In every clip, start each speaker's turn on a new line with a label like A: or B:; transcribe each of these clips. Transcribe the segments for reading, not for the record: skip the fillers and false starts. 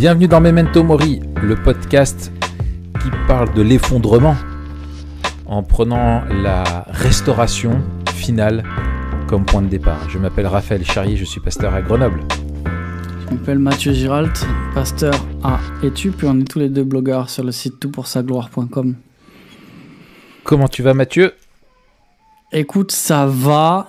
A: Bienvenue dans Memento Mori, le podcast qui parle de l'effondrement en prenant la restauration finale comme point de départ. Je m'appelle Raphaël Charrier, je suis pasteur à Grenoble.
B: Je m'appelle Mathieu Giralt, pasteur à Etup et on est tous les deux blogueurs sur le site toutpoursagloire.com.
A: Comment tu vas, Mathieu ?
B: Écoute, ça va,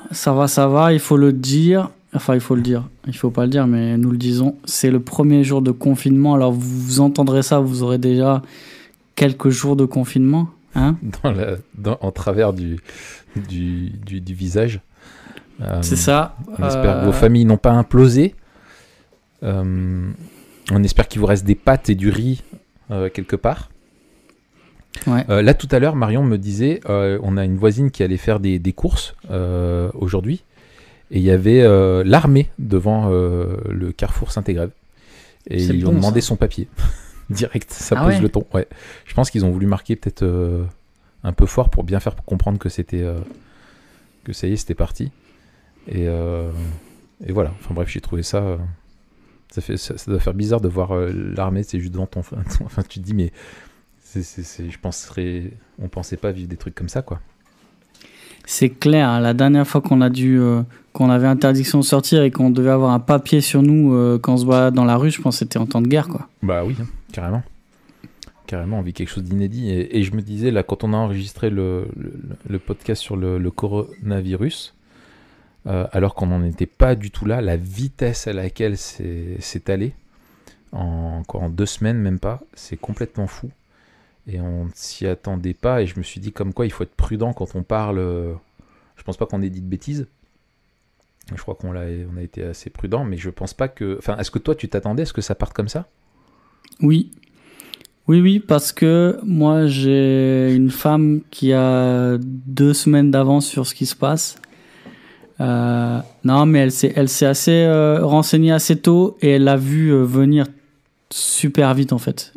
B: il faut le dire. Enfin, il faut pas le dire, mais nous le disons. C'est le premier jour de confinement. Alors, vous entendrez ça, vous aurez déjà quelques jours de confinement. Hein,
A: en travers du visage.
B: C'est ça.
A: On espère que vos familles n'ont pas implosé. On espère qu'il vous reste des pâtes et du riz quelque part.
B: Ouais.
A: Là, tout à l'heure, Marion me disait on a une voisine qui allait faire des courses aujourd'hui. Et il y avait l'armée devant le carrefour Saint-Égrève. Et
B: c'est
A: ils
B: bon,
A: ont demandé
B: ça.
A: son papier. Direct, ça
B: Ah
A: pose
B: ouais.
A: le ton. Ouais. Je pense qu'ils ont voulu marquer peut-être un peu fort pour bien faire comprendre que c'était que ça y est, c'était parti. Et voilà. Enfin bref, j'ai trouvé ça. Ça doit faire bizarre de voir l'armée, c'est juste devant ton. Enfin, tu te dis, mais on pensait pas vivre des trucs comme ça, quoi.
B: C'est clair, hein, la dernière fois qu'on avait interdiction de sortir et qu'on devait avoir un papier sur nous quand on se balade dans la rue, je pense que c'était en temps de guerre, quoi.
A: Bah oui, hein, carrément. Carrément, on vit quelque chose d'inédit. Et je me disais, là, quand on a enregistré le podcast sur le coronavirus, alors qu'on n'en était pas du tout là, la vitesse à laquelle c'est allé, en 2 semaines, même pas, c'est complètement fou. Et on ne s'y attendait pas. Et je me suis dit, comme quoi, il faut être prudent quand on parle. Je pense pas qu'on ait dit de bêtises. Je crois on a été assez prudent, mais je pense pas que. Enfin, est-ce que toi, tu t'attendais à ce que ça parte comme ça ?
B: Oui, parce que moi, j'ai une femme qui a 2 semaines d'avance sur ce qui se passe. Non, mais elle s'est assez renseignée assez tôt et elle l'a vu venir super vite, en fait.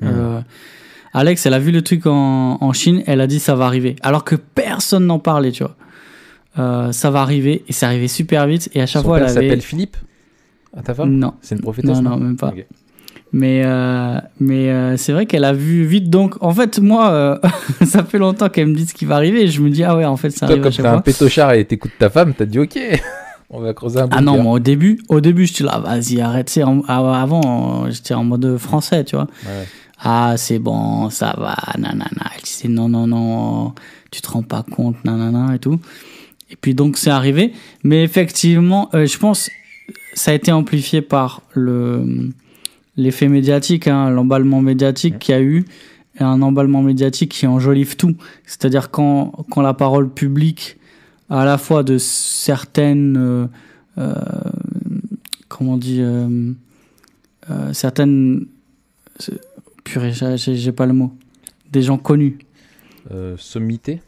B: Alex, elle a vu le truc en Chine, elle a dit ça va arriver. Alors que personne n'en parlait, tu vois. Ça va arriver, et c'est arrivé super vite. Et à chaque fois,
A: elle
B: elle avait...
A: s'appelle Philippe, à ta femme ?
B: Non.
A: C'est une prophétesse ?
B: Non, même pas.
A: Okay.
B: Mais c'est vrai qu'elle a vu vite. Donc, en fait, moi, ça fait longtemps qu'elle me dit ce qui va arriver. Et je me dis, ah ouais, en fait, ça arrive à chaque fois.
A: Comme t'as un pétochard et t'écoutes ta femme, t'as dit, ok, on va creuser un peu.
B: Ah non, moi, au début, j'étais là, vas-y, arrête. Avant, j'étais en mode français, tu vois.
A: Ouais.
B: Ah, c'est bon, ça va, nanana. Elle disait non, tu te rends pas compte, nanana et tout. Et puis donc c'est arrivé. Mais effectivement, je pense ça a été amplifié par l'effet médiatique, hein, l'emballement médiatique qu'il y a eu. Et un emballement médiatique qui enjolive tout. C'est-à-dire quand la parole publique, à la fois de certaines... comment on dit certaines... Purée, j'ai pas le mot. Des gens connus.
A: Sommité ?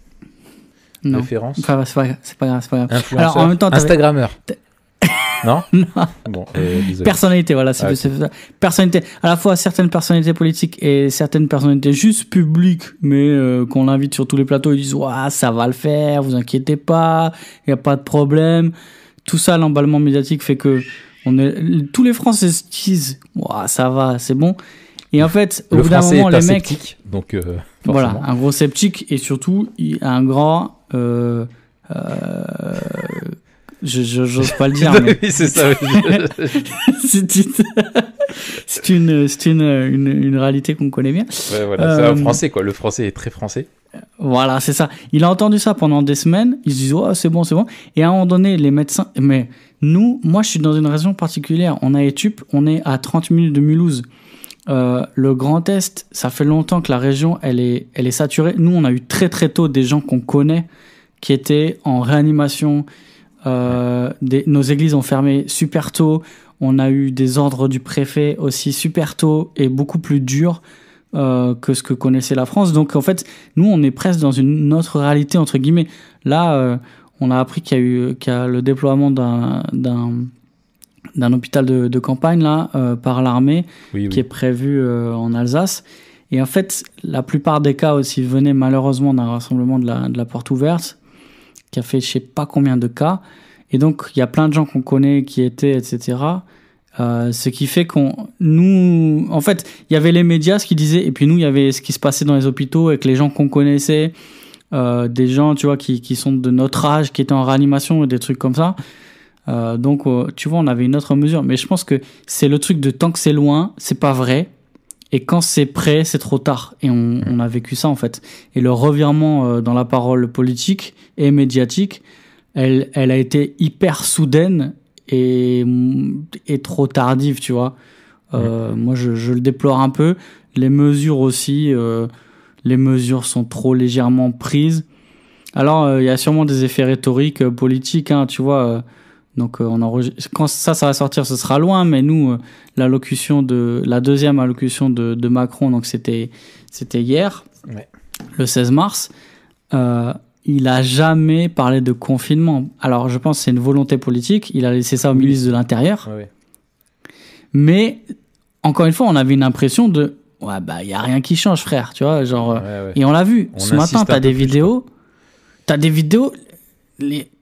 B: Non.
A: Référence ?
B: Enfin, c'est pas grave.
A: Influenceur ?
B: Alors, en même temps,
A: Instagrammeur ? Non ?
B: Non.
A: Bon, désolé.
B: Personnalité, voilà. C'est ça. Personnalité. À la fois certaines personnalités politiques et certaines personnalités juste publiques, mais qu'on invite sur tous les plateaux, ils disent ouah, ça va le faire, vous inquiétez pas, il y a pas de problème. Tout ça, l'emballement médiatique fait que tous les Français se disent ouah, ça va, c'est bon. Et en fait, au bout d'un moment, les mecs,
A: sceptique, donc
B: voilà, un gros sceptique et surtout un grand, j'ose pas le dire, mais
A: oui, c'est ça.
B: c'est une réalité qu'on connaît bien.
A: Ouais, voilà, c'est un français, quoi. Le français est très français.
B: Voilà, c'est ça. Il a entendu ça pendant des semaines. Il se dit, oh, c'est bon. Et à un moment donné, les médecins, mais moi, je suis dans une région particulière. On a Etup, on est à 30 minutes de Mulhouse. Le Grand Est, ça fait longtemps que la région, elle est saturée. Nous, on a eu très très tôt des gens qu'on connaît qui étaient en réanimation. Nos églises ont fermé super tôt. On a eu des ordres du préfet aussi super tôt et beaucoup plus durs que ce que connaissait la France. Donc en fait, nous, on est presque dans une autre réalité entre guillemets. Là, on a appris qu'il y a le déploiement d'un hôpital de campagne là par l'armée qui est prévu en Alsace. Et en fait, la plupart des cas aussi venaient malheureusement d'un rassemblement de la porte ouverte qui a fait je sais pas combien de cas. Et donc, il y a plein de gens qu'on connaît qui étaient, etc. Ce qui fait nous, en fait, il y avait les médias, ce qu'ils disaient, et puis nous, il y avait ce qui se passait dans les hôpitaux avec les gens qu'on connaissait, des gens, tu vois, qui sont de notre âge, qui étaient en réanimation et des trucs comme ça. Donc, tu vois, on avait une autre mesure. Mais je pense que c'est le truc de tant que c'est loin, c'est pas vrai. Et quand c'est prêt, c'est trop tard. Et on a vécu ça, en fait. Et le revirement dans la parole politique et médiatique, elle a été hyper soudaine et trop tardive, tu vois. Moi, je le déplore un peu. Les mesures aussi, les mesures sont trop légèrement prises. Alors, il y a sûrement des effets rhétoriques, politiques, hein, tu vois. Donc, quand ça va sortir, ce sera loin. Mais nous, la deuxième allocution de Macron, donc c'était hier, le 16 mars. Il a jamais parlé de confinement. Alors, je pense que c'est une volonté politique. Il a laissé ça au ministre de l'Intérieur.
A: Ouais.
B: Mais, encore une fois, on avait une impression de... Ouais, bah, il n'y a rien qui change, frère. Tu vois, genre...
A: Ouais.
B: Et on l'a vu. Ce matin, t'as des vidéos.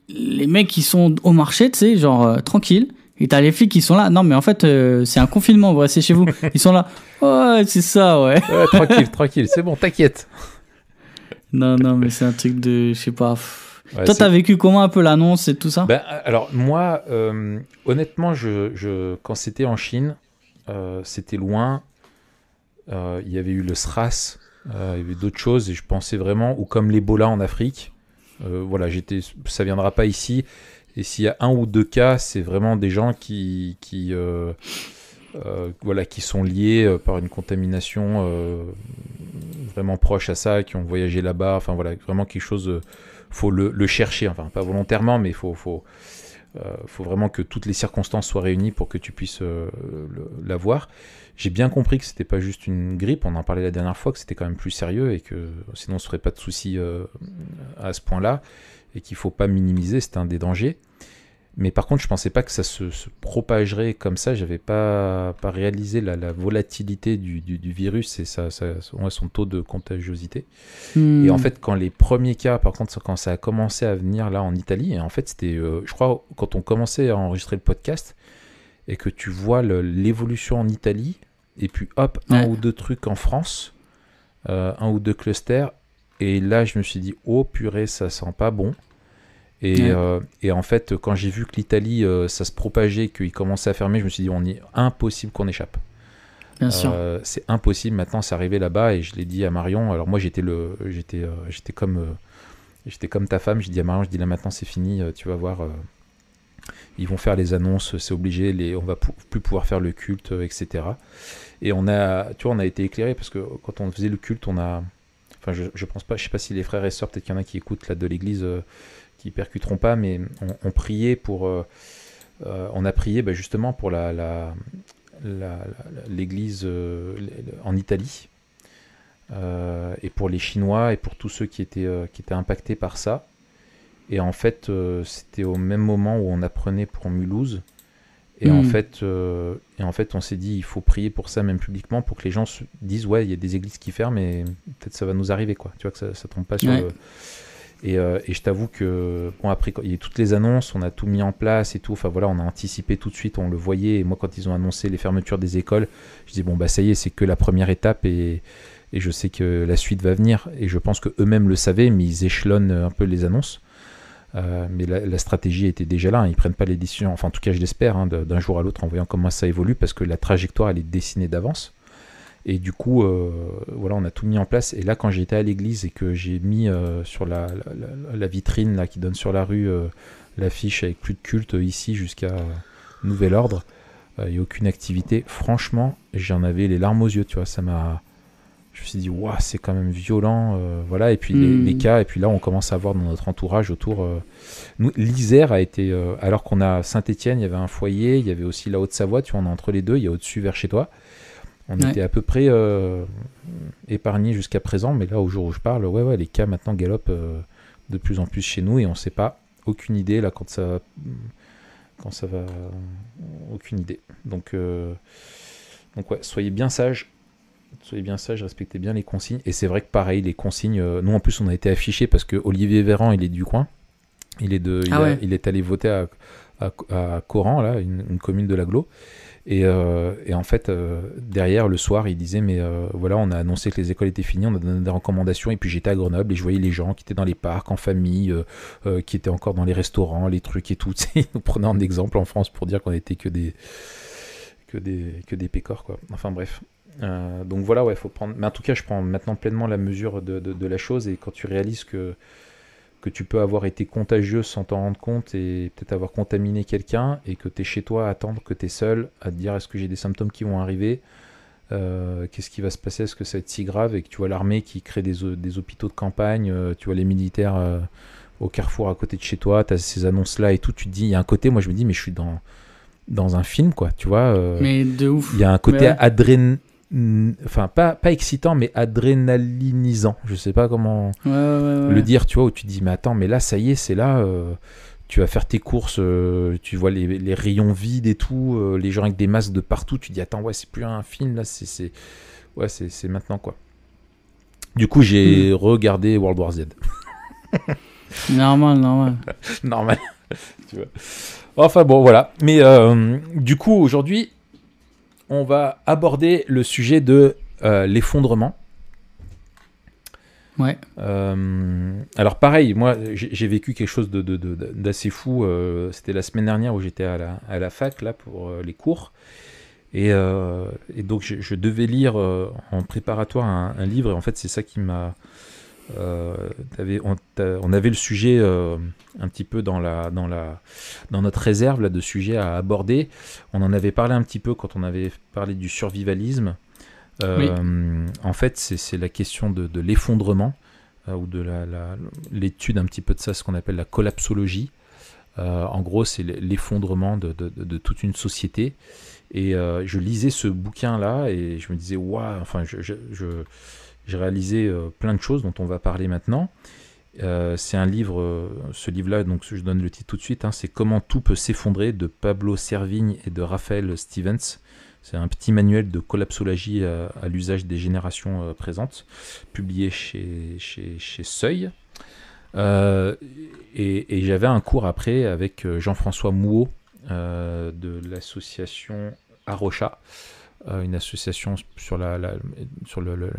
B: Les mecs qui sont au marché, tu sais, genre, tranquille. Et t'as les filles qui sont là. Non, mais en fait, c'est un confinement. Vous restez chez vous. Ils sont là. Ouais, c'est ça, ouais.
A: Tranquille. C'est bon, t'inquiète.
B: Non, mais c'est un truc de... Je sais pas... Toi, t'as vécu comment un peu l'annonce et tout ça?
A: Alors, moi, honnêtement, quand c'était en Chine, c'était loin. Il y avait eu le SRAS, il y avait d'autres choses, et je pensais vraiment, ou comme l'Ebola en Afrique, voilà, ça viendra pas ici. Et s'il y a 1 ou 2 cas, c'est vraiment des gens qui sont liés par une contamination vraiment proche à ça, qui ont voyagé là-bas. Enfin voilà, vraiment quelque chose. Faut le chercher, enfin pas volontairement, mais faut vraiment que toutes les circonstances soient réunies pour que tu puisses l'avoir. J'ai bien compris que c'était pas juste une grippe, on en parlait la dernière fois, que c'était quand même plus sérieux et que sinon on ne se ferait pas de soucis à ce point-là et qu'il faut pas minimiser, c'était un des dangers. Mais par contre, je pensais pas que ça se propagerait comme ça. J'avais pas réalisé la volatilité du virus et son taux de contagiosité. Et en fait, quand les premiers cas, par contre, quand ça a commencé à venir là en Italie, et en fait, c'était, je crois, quand on commençait à enregistrer le podcast et que tu vois l'évolution en Italie, et puis hop, 1 ou 2 trucs en France, 1 ou 2 clusters, et là, je me suis dit, oh purée, ça sent pas bon. Et en fait, quand j'ai vu que l'Italie, ça se propageait, qu'il commençait à fermer, je me suis dit, impossible qu'on échappe.
B: Bien sûr.
A: C'est impossible. Maintenant, c'est arrivé là-bas et je l'ai dit à Marion. Alors moi, j'étais comme ta femme. J'ai dit à Marion, là maintenant, c'est fini. Tu vas voir, ils vont faire les annonces, c'est obligé. On va plus pouvoir faire le culte, etc. Et on a été éclairés parce que quand on faisait le culte, je pense pas. Je sais pas si les frères et sœurs, peut-être qu'il y en a qui écoutent là de l'église. Qui percuteront pas, mais on priait on a prié justement pour l'église en Italie et pour les Chinois et pour tous ceux qui étaient impactés par ça. Et en fait, c'était au même moment où on apprenait pour Mulhouse. Et en fait, on s'est dit, il faut prier pour ça même publiquement pour que les gens se disent, ouais, il y a des églises qui ferment et peut-être ça va nous arriver, quoi. Tu vois que ça tombe pas sur le... Et je t'avoue que après il y a toutes les annonces, on a tout mis en place et tout, enfin voilà, on a anticipé tout de suite, on le voyait. Et moi, quand ils ont annoncé les fermetures des écoles, je dis ça y est, c'est que la première étape et je sais que la suite va venir. Et je pense que eux-mêmes le savaient, mais ils échelonnent un peu les annonces. Mais la stratégie était déjà là, hein. Ils prennent pas les décisions, enfin en tout cas je l'espère, hein, d'un jour à l'autre en voyant comment ça évolue, parce que la trajectoire elle est dessinée d'avance. Et du coup, on a tout mis en place. Et là, quand j'ai été à l'église et que j'ai mis sur la vitrine là, qui donne sur la rue l'affiche avec plus de culte ici jusqu'à nouvel ordre et aucune activité, franchement, j'en avais les larmes aux yeux. Tu vois, je me suis dit, waouh, c'est quand même violent. Voilà. Et puis les cas. Et puis là, on commence à voir dans notre entourage autour. Nous, l'Isère a été. Alors qu'on a Saint-Étienne, il y avait un foyer. Il y avait aussi la Haute-Savoie. Tu vois, on est entre les deux. Il y a au-dessus vers chez toi. On était à peu près épargnés jusqu'à présent, mais là, au jour où je parle, les cas maintenant galopent de plus en plus chez nous et on ne sait pas, aucune idée là quand ça va, aucune idée. Donc soyez bien sages, respectez bien les consignes. Et c'est vrai que pareil, les consignes, nous en plus on a été affichés parce que Olivier Véran, il est du coin. Il est allé voter à Coran, là, une commune de l'Agglo. Et en fait, derrière, le soir, il disait, mais voilà, on a annoncé que les écoles étaient finies, on a donné des recommandations, et puis j'étais à Grenoble, et je voyais les gens qui étaient dans les parcs, en famille, qui étaient encore dans les restaurants, les trucs et tout. Ils nous prenaient en exemple en France pour dire qu'on était que des pécores, quoi. Enfin bref. Donc voilà, ouais, faut prendre... Mais en tout cas, je prends maintenant pleinement la mesure de la chose, et quand tu réalises que tu peux avoir été contagieux sans t'en rendre compte et peut-être avoir contaminé quelqu'un, et que tu es chez toi à attendre que tu es seul, à te dire est-ce que j'ai des symptômes qui vont arriver, qu'est-ce qui va se passer, est-ce que ça va être si grave, et que tu vois l'armée qui crée des hôpitaux de campagne, tu vois les militaires au carrefour à côté de chez toi, tu as ces annonces-là et tout, tu te dis, il y a un côté, moi je me dis, mais je suis dans un film, quoi, tu vois.
B: Mais de ouf.
A: Il y a un côté enfin pas excitant, mais adrénalinisant, je sais pas comment le dire, tu vois, où tu te dis mais attends, mais là ça y est, c'est là, tu vas faire tes courses, tu vois les rayons vides et tout, les gens avec des masques de partout, tu te dis attends, ouais, c'est plus un film là, c'est maintenant, quoi. Du coup j'ai regardé World War Z.
B: normal
A: tu vois. Enfin bon, voilà, mais du coup aujourd'hui on va aborder le sujet de l'effondrement.
B: Ouais.
A: Alors pareil, moi j'ai vécu quelque chose d'assez fou. C'était la semaine dernière où j'étais à la fac là pour les cours. Et donc je devais lire en préparatoire un livre. Et en fait c'est ça qui m'a... on avait le sujet un petit peu dans notre réserve là, de sujets à aborder. On en avait parlé un petit peu quand on avait parlé du survivalisme.
B: Oui.
A: En fait, c'est la question de l'effondrement, ou de l'étude un petit peu de ça, ce qu'on appelle la collapsologie. En gros, c'est l'effondrement de toute une société. Et je lisais ce bouquin-là et je me disais, waouh, enfin, j'ai réalisé plein de choses dont on va parler maintenant. C'est un livre, ce livre-là, donc je donne le titre tout de suite, hein, c'est Comment tout peut s'effondrer de Pablo Servigne et de Raphaël Stevens. C'est un petit manuel de collapsologie à l'usage des générations présentes, publié chez Seuil. Et j'avais un cours après avec Jean-François Mouot de l'association Arocha, une association sur la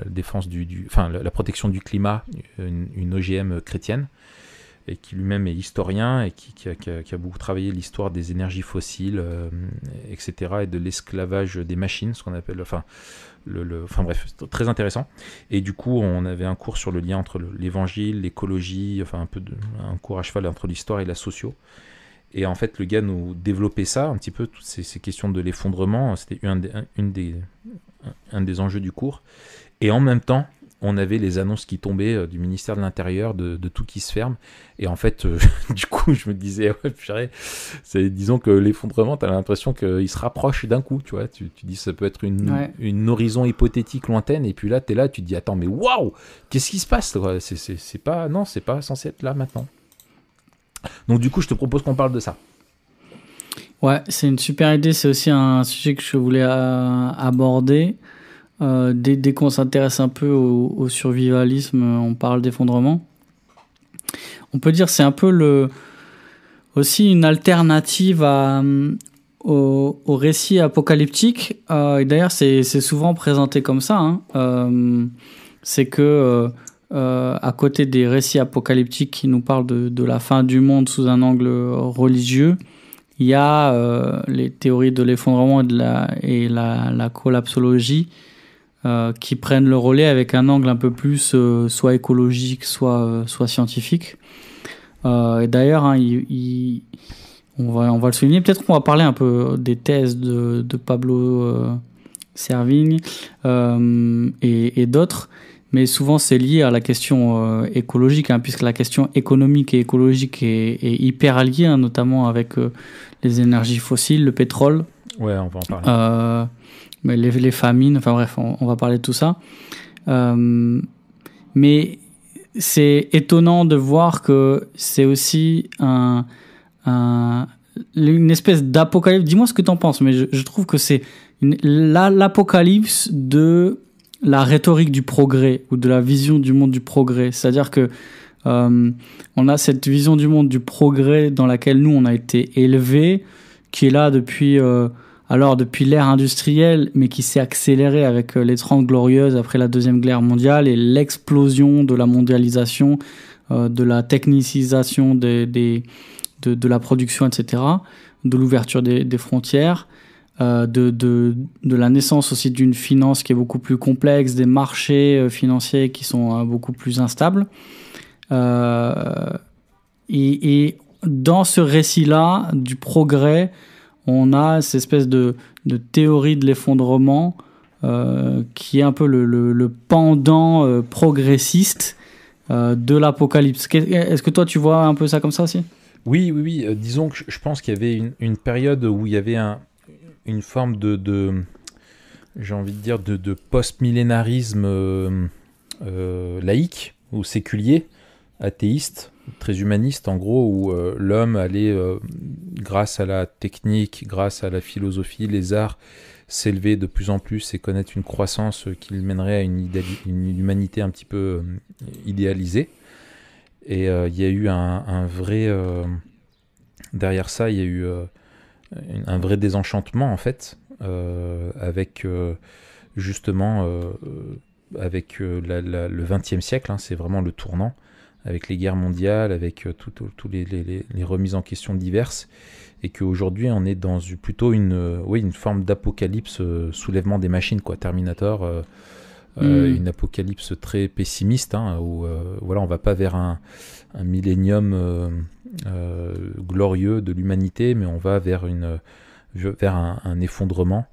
A: défense enfin la protection du climat, une OGM chrétienne, et qui lui-même est historien et qui a beaucoup travaillé l'histoire des énergies fossiles, etc., et de l'esclavage des machines, ce qu'on appelle, enfin bref, c'est très intéressant. Et du coup, on avait un cours sur le lien entre l'évangile, l'écologie, enfin un cours à cheval entre l'histoire et la socio. Et en fait, le gars nous développait ça, un petit peu, toutes ces questions de l'effondrement. C'était un des enjeux du cours. Et en même temps, on avait les annonces qui tombaient du ministère de l'Intérieur, de tout qui se ferme. Et en fait, du coup, je me disais, ouais, purée, disons que l'effondrement, tu as l'impression qu'il se rapproche d'un coup, tu vois. Tu dis, ça peut être une horizon hypothétique lointaine. Et puis là, tu es là, tu te dis, attends, mais waouh, qu'est-ce qui se passe, quoi? C'est pas censé être là maintenant. Donc du coup, je te propose qu'on parle de ça.
B: Ouais, c'est une super idée. C'est aussi un sujet que je voulais aborder. Dès qu'on s'intéresse un peu au survivalisme, on parle d'effondrement. On peut dire que c'est un peu aussi une alternative au récit apocalyptique. Et d'ailleurs, c'est souvent présenté comme ça. Hein. C'est que... à côté des récits apocalyptiques qui nous parlent de la fin du monde sous un angle religieux, il y a les théories de l'effondrement et la collapsologie qui prennent le relais avec un angle un peu plus soit écologique, soit scientifique. Et d'ailleurs, hein, on va le souligner. Peut-être qu'on va parler un peu des thèses de Pablo Servigne et d'autres. Mais souvent, c'est lié à la question écologique, hein, puisque la question économique et écologique est hyper alliée, hein, notamment avec les énergies fossiles, le pétrole.
A: Ouais, on va en parler.
B: Mais les famines, enfin bref, on va parler de tout ça. Mais c'est étonnant de voir que c'est aussi une espèce d'apocalypse. Dis-moi ce que tu en penses, mais je trouve que c'est l'apocalypse de la rhétorique du progrès ou de la vision du monde du progrès. C'est-à-dire que On a cette vision du monde du progrès dans laquelle nous, on a été élevés, qui est là depuis l'ère industrielle, mais qui s'est accélérée avec les 30 Glorieuses après la Deuxième Guerre mondiale et l'explosion de la mondialisation, de la technicisation de la production, etc., de l'ouverture des frontières, de la naissance aussi d'une finance qui est beaucoup plus complexe, des marchés financiers qui sont beaucoup plus instables. Et dans ce récit-là du progrès, on a cette espèce de théorie de l'effondrement qui est un peu le pendant progressiste de l'apocalypse. Est-ce que toi, tu vois un peu ça comme ça aussi ?
A: Oui. Disons que je pense qu'il y avait une période où il y avait une forme j'ai envie de dire, de post-millénarisme laïque ou séculier, athéiste, très humaniste en gros, où l'homme allait, grâce à la technique, grâce à la philosophie, les arts, s'élever de plus en plus et connaître une croissance qui le mènerait à une humanité un petit peu idéalisée. Et il y a eu un vrai... derrière ça, il y a eu un vrai désenchantement, en fait, avec justement avec le XXe siècle, hein, c'est vraiment le tournant, avec les guerres mondiales, avec toutes les remises en question diverses, et qu'aujourd'hui on est dans plutôt une forme d'apocalypse, soulèvement des machines, quoi, Terminator, une apocalypse très pessimiste, hein, où voilà, on va pas vers un millénium glorieux de l'humanité, mais on va vers un effondrement,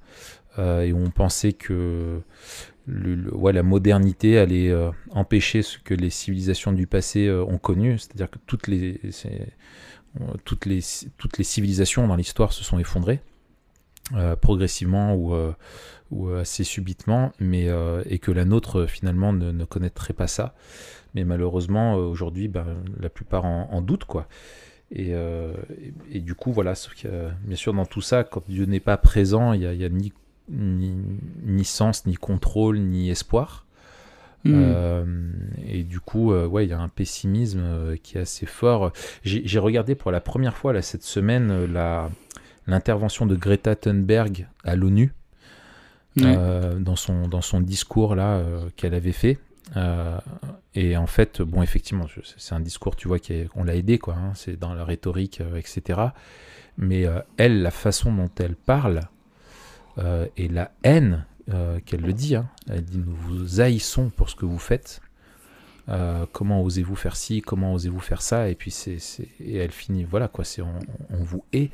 A: et on pensait que la modernité allait empêcher ce que les civilisations du passé ont connu, c'est-à-dire que toutes les civilisations dans l'histoire se sont effondrées, progressivement ou assez subitement, mais et que la nôtre finalement ne connaîtrait pas ça. Mais malheureusement aujourd'hui, la plupart en doutent, quoi. Et du coup voilà, sauf que bien sûr dans tout ça, quand Dieu n'est pas présent, il y a ni sens, ni contrôle, ni espoir. Et du coup, il y a un pessimisme qui est assez fort. J'ai regardé pour la première fois là, cette semaine l'intervention de Greta Thunberg à l'ONU, dans son discours là qu'elle avait fait. Et en fait, bon, effectivement, c'est un discours, tu vois, qu'on l'a aidé, quoi. Hein, c'est dans la rhétorique, etc. Mais elle, la façon dont elle parle, et la haine qu'elle le dit, hein, elle dit: nous vous haïssons pour ce que vous faites, comment osez-vous faire ci, comment osez-vous faire ça, et puis et elle finit, voilà quoi, on vous hait.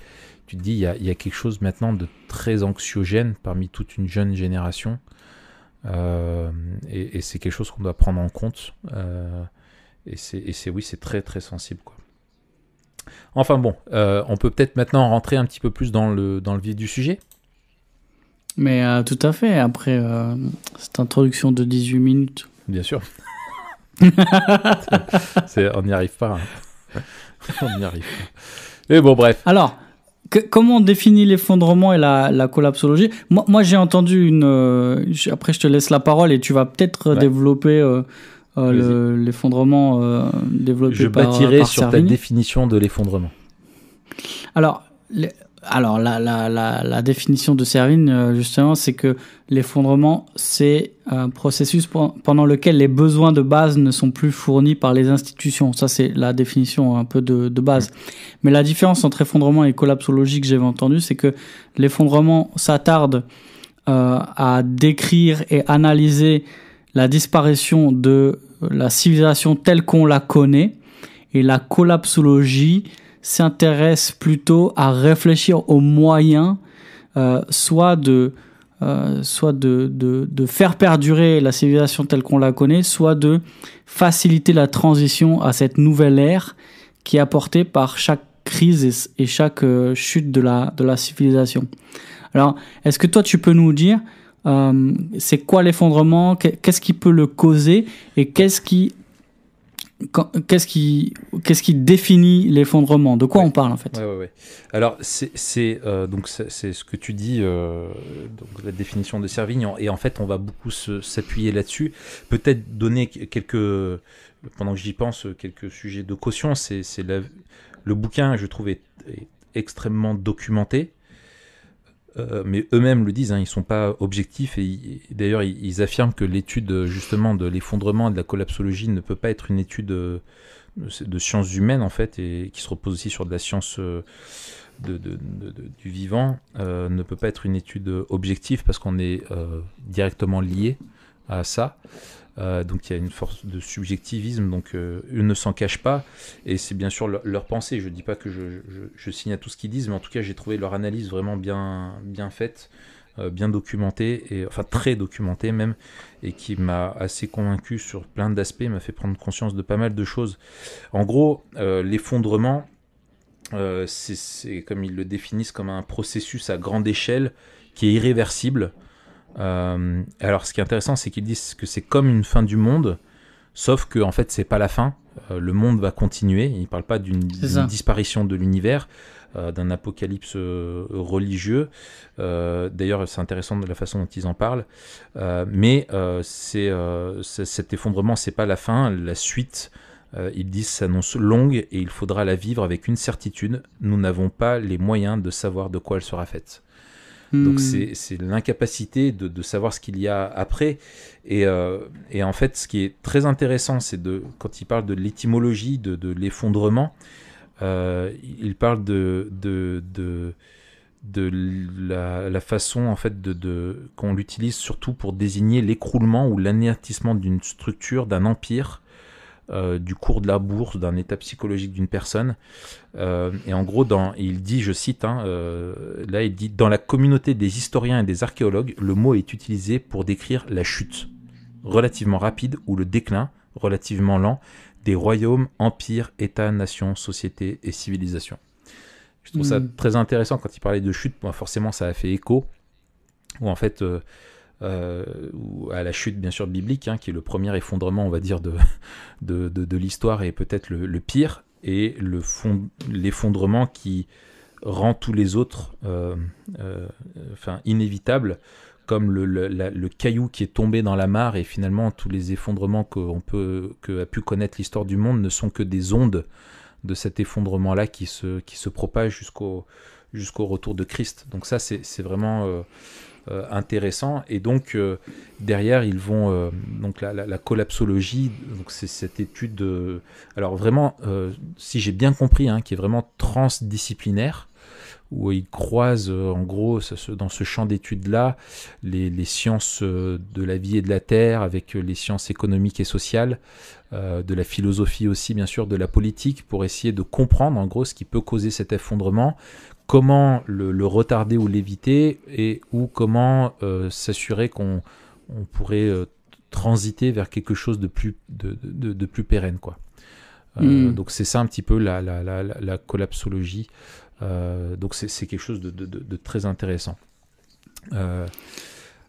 A: Tu te dis, il y a quelque chose maintenant de très anxiogène parmi toute une jeune génération, et c'est quelque chose qu'on doit prendre en compte, et c'est très très sensible, quoi. Enfin bon, on peut peut-être maintenant rentrer un petit peu plus dans le vif du sujet.
B: Mais tout à fait, après cette introduction de 18 minutes.
A: Bien sûr. On n'y arrive pas. Hein. On n'y arrive pas. Mais bon, bref.
B: Alors, comment on définit l'effondrement et la collapsologie ? Moi, j'ai entendu après, je te laisse la parole et tu vas peut-être développer l'effondrement développé
A: Je
B: par
A: bâtirai
B: par
A: sur
B: Servigne.
A: ta définition de l'effondrement.
B: Alors, la définition de Servigne, justement, c'est que l'effondrement, c'est un processus pendant lequel les besoins de base ne sont plus fournis par les institutions. Ça, c'est la définition un peu de base. Mais la différence entre effondrement et collapsologie que j'avais entendu, c'est que l'effondrement s'attarde à décrire et analyser la disparition de la civilisation telle qu'on la connaît, et la collapsologie s'intéresse plutôt à réfléchir aux moyens, soit de faire perdurer la civilisation telle qu'on la connaît, soit de faciliter la transition à cette nouvelle ère qui est apportée par chaque crise et chaque chute de la civilisation. Alors, est-ce que toi, tu peux nous dire c'est quoi l'effondrement, qu'est-ce qui peut le causer, et qu'est-ce qui qu'est-ce qui définit l'effondrement? De quoi on parle en fait?
A: Ouais. Alors c'est ce que tu dis, donc la définition de Servigne, et en fait on va beaucoup s'appuyer là-dessus. Peut-être donner pendant que j'y pense, quelques sujets de caution. Le bouquin, je trouve, est extrêmement documenté. Mais eux-mêmes le disent, hein, ils ne sont pas objectifs, et d'ailleurs ils affirment que l'étude justement de l'effondrement et de la collapsologie ne peut pas être une étude de sciences humaines en fait, et qui se repose aussi sur de la science du vivant, ne peut pas être une étude objective parce qu'on est directement lié à ça. Donc il y a une force de subjectivisme, donc eux ne s'en cachent pas, et c'est bien sûr leur pensée. Je ne dis pas que je signe à tout ce qu'ils disent, mais en tout cas j'ai trouvé leur analyse vraiment bien faite, bien documentée, enfin très documentée même, et qui m'a assez convaincu sur plein d'aspects, m'a fait prendre conscience de pas mal de choses. En gros, l'effondrement, c'est comme ils le définissent, comme un processus à grande échelle qui est irréversible. Alors ce qui est intéressant, c'est qu'ils disent que c'est comme une fin du monde, sauf que en fait c'est pas la fin. Le monde va continuer. Ils parlent pas d'une disparition de l'univers, d'un apocalypse religieux. D'ailleurs c'est intéressant de la façon dont ils en parlent, mais cet effondrement, c'est pas la fin. La suite, ils disent, s'annonce longue, et il faudra la vivre avec une certitude: nous n'avons pas les moyens de savoir de quoi elle sera faite. Donc c'est l'incapacité de savoir ce qu'il y a après. Et en fait, ce qui est très intéressant, c'est quand il parle de l'étymologie de l'effondrement, il parle de la façon en fait qu'on l'utilise surtout pour désigner l'écroulement ou l'anéantissement d'une structure, d'un empire, du cours de la bourse, d'un état psychologique d'une personne. Et en gros, il dit, je cite, là il dit: dans la communauté des historiens et des archéologues, le mot est utilisé pour décrire la chute relativement rapide ou le déclin relativement lent des royaumes, empires, états, nations, sociétés et civilisations. Je trouve ça très intéressant. Quand il parlait de chute, moi, forcément ça a fait écho, ou en fait à la chute bien sûr biblique, qui est le premier effondrement, on va dire, de l'histoire, et peut-être le pire, et l'effondrement qui rend tous les autres inévitables, comme le caillou qui est tombé dans la mare. Et finalement tous les effondrements qu'a pu connaître l'histoire du monde ne sont que des ondes de cet effondrement là qui se propage jusqu'au retour de Christ. Donc ça c'est vraiment intéressant. Et donc derrière ils vont donc la collapsologie, donc c'est cette étude alors vraiment si j'ai bien compris, qui est vraiment transdisciplinaire, où ils croisent en gros dans ce champ d'études là les sciences de la vie et de la terre avec les sciences économiques et sociales, de la philosophie aussi bien sûr, de la politique, pour essayer de comprendre en gros ce qui peut causer cet effondrement, comment le retarder ou l'éviter, ou comment s'assurer qu'on pourrait transiter vers quelque chose de plus pérenne, quoi. Donc c'est ça un petit peu la collapsologie. Donc c'est quelque chose de très intéressant.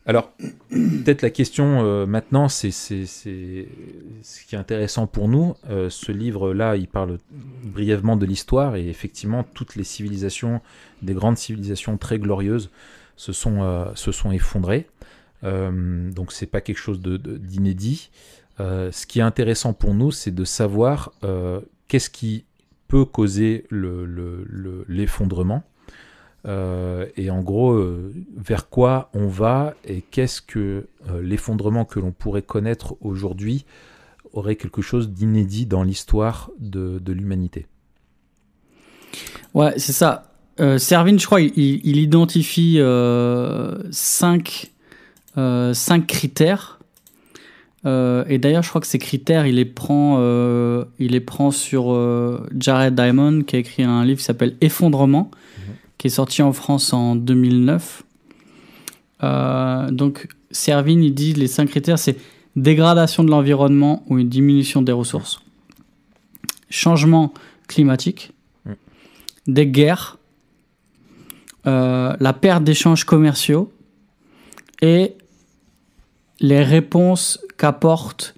A: Alors peut-être la question maintenant, c'est ce qui est intéressant pour nous. Ce livre-là, il parle brièvement de l'histoire, et effectivement toutes les civilisations, des grandes civilisations très glorieuses, se sont effondrées. Donc c'est pas quelque chose d'inédit. Ce qui est intéressant pour nous, c'est de savoir qu'est-ce qui peut causer l'effondrement, et en gros vers quoi on va, et qu'est-ce que l'effondrement que l'on pourrait connaître aujourd'hui aurait quelque chose d'inédit dans l'histoire de l'humanité.
B: Ouais, c'est ça. Servigne, je crois, il identifie 5 critères. Et d'ailleurs, je crois que ces critères, il les prend sur Jared Diamond, qui a écrit un livre qui s'appelle Effondrement, qui est sorti en France en 2009. Donc, Servigne, il dit les 5 critères, c'est dégradation de l'environnement ou une diminution des ressources, changement climatique, des guerres, la perte d'échanges commerciaux, et les réponses qu'apportent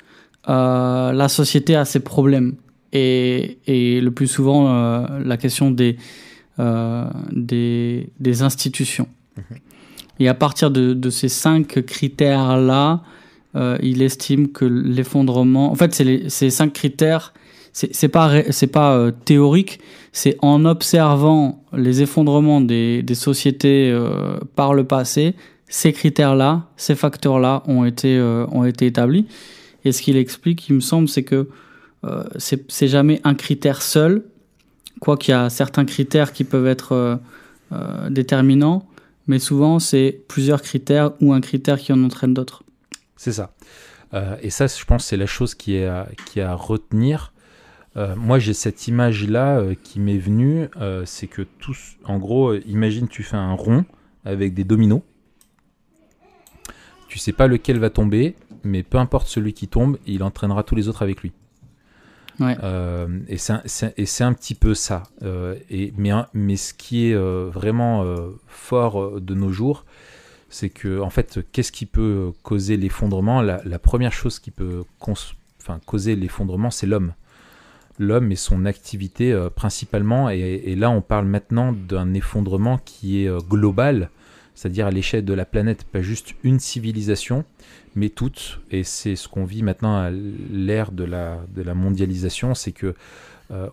B: la société a ses problèmes. Et le plus souvent, la question des institutions. Et à partir de ces 5 critères-là, il estime que l'effondrement... En fait, ces 5 critères, c'est pas théorique, c'est en observant les effondrements des sociétés par le passé, ces critères-là, ces facteurs-là ont été établis. Et ce qu'il explique, il me semble, c'est que c'est jamais un critère seul, quoi qu'il y a certains critères qui peuvent être déterminants, mais souvent c'est plusieurs critères ou un critère qui en entraîne d'autres.
A: C'est ça. Et ça, je pense, c'est la chose qui est à retenir. Moi, j'ai cette image-là qui m'est venue, c'est que en gros, imagine tu fais un rond avec des dominos. Tu sais pas lequel va tomber, mais peu importe celui qui tombe, il entraînera tous les autres avec lui.
B: Ouais.
A: Et c'est un petit peu ça. Mais ce qui est vraiment fort de nos jours, c'est que, en fait, qu'est-ce qui peut causer l'effondrement ? La première chose qui peut causer l'effondrement, c'est l'homme. L'homme et son activité principalement. Et là, on parle maintenant d'un effondrement qui est global, c'est-à-dire à l'échelle de la planète, pas juste une civilisation, mais toutes. Et c'est ce qu'on vit maintenant à l'ère de la mondialisation, c'est que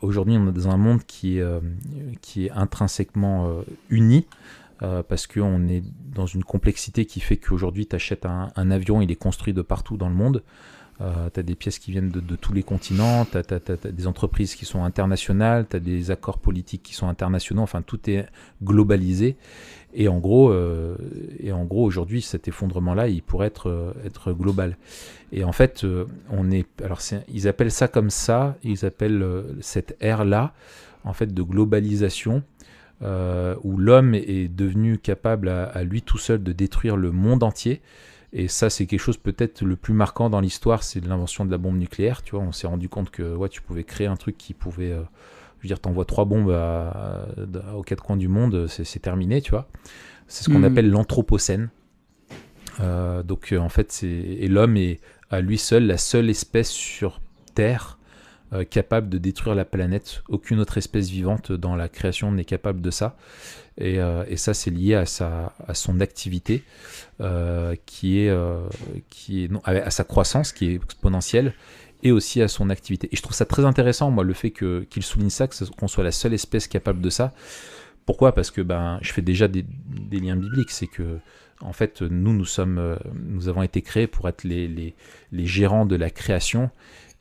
A: aujourd'hui on est dans un monde qui est intrinsèquement uni, parce qu'on est dans une complexité qui fait qu'aujourd'hui tu achètes un avion, il est construit de partout dans le monde. Tu as des pièces qui viennent de tous les continents, tu as des entreprises qui sont internationales, tu as des accords politiques qui sont internationaux, enfin tout est globalisé. Et en gros aujourd'hui, cet effondrement-là, il pourrait être global. Et en fait, ils appellent ça comme ça, ils appellent cette ère-là, en fait, de globalisation, où l'homme est devenu capable à lui tout seul de détruire le monde entier. Et ça, c'est quelque chose peut-être le plus marquant dans l'histoire, c'est l'invention de la bombe nucléaire. Tu vois, on s'est rendu compte que tu pouvais créer un truc qui pouvait... je veux dire, t'envoies 3 bombes aux 4 coins du monde, c'est terminé, tu vois. C'est ce qu'on appelle l'anthropocène. Donc, en fait, et l'homme est à lui seul la seule espèce sur Terre capable de détruire la planète. Aucune autre espèce vivante dans la création n'est capable de ça. Et ça, c'est lié à son activité, qui est à sa croissance, qui est exponentielle, et aussi à son activité. Et je trouve ça très intéressant, moi, le fait qu'il souligne ça, qu'on soit la seule espèce capable de ça. Pourquoi ? Parce que je fais déjà des liens bibliques. C'est que, en fait, nous avons été créés pour être les gérants de la création.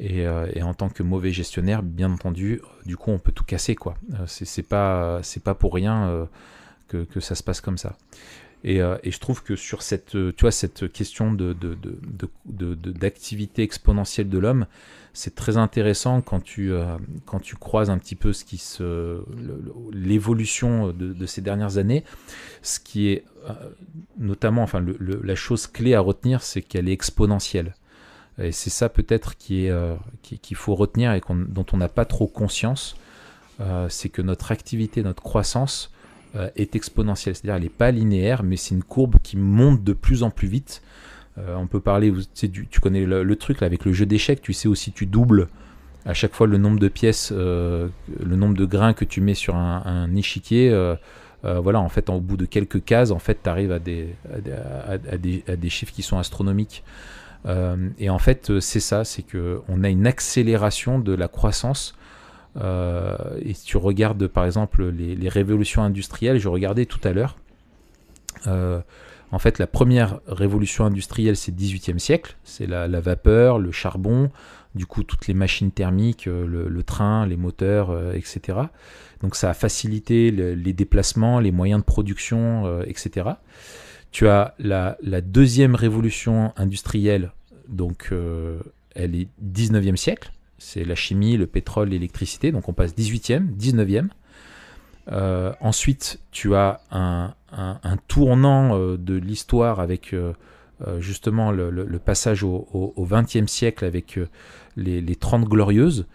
A: Et en tant que mauvais gestionnaire, bien entendu, du coup, on peut tout casser, quoi. C'est pas pour rien que ça se passe comme ça. Et je trouve que sur cette question d'activité exponentielle de l'homme, c'est très intéressant quand tu croises un petit peu l'évolution de ces dernières années. Ce qui est notamment, la chose clé à retenir, c'est qu'elle est exponentielle. Et c'est ça peut-être qu'il faut retenir et dont on n'a pas trop conscience, c'est que notre activité, notre croissance est exponentielle. C'est-à-dire elle n'est pas linéaire, mais c'est une courbe qui monte de plus en plus vite. On peut parler, tu connais le truc là, avec le jeu d'échecs, tu sais aussi tu doubles à chaque fois le nombre de pièces, le nombre de grains que tu mets sur un échiquier. En fait, au bout de quelques cases, en fait, tu arrives à des chiffres qui sont astronomiques. Et en fait, c'est ça, c'est qu'on a une accélération de la croissance. Et si tu regardes par exemple les révolutions industrielles, je regardais tout à l'heure, en fait la première révolution industrielle c'est le XVIIIe siècle, c'est la vapeur, le charbon, du coup toutes les machines thermiques, le train, les moteurs, etc. Donc ça a facilité les déplacements, les moyens de production, etc. Tu as la deuxième révolution industrielle, donc elle est 19e siècle. C'est la chimie, le pétrole, l'électricité. Donc on passe 18e, 19e. Ensuite, tu as un tournant de l'histoire avec justement le passage au 20e siècle avec les 30 Glorieuses,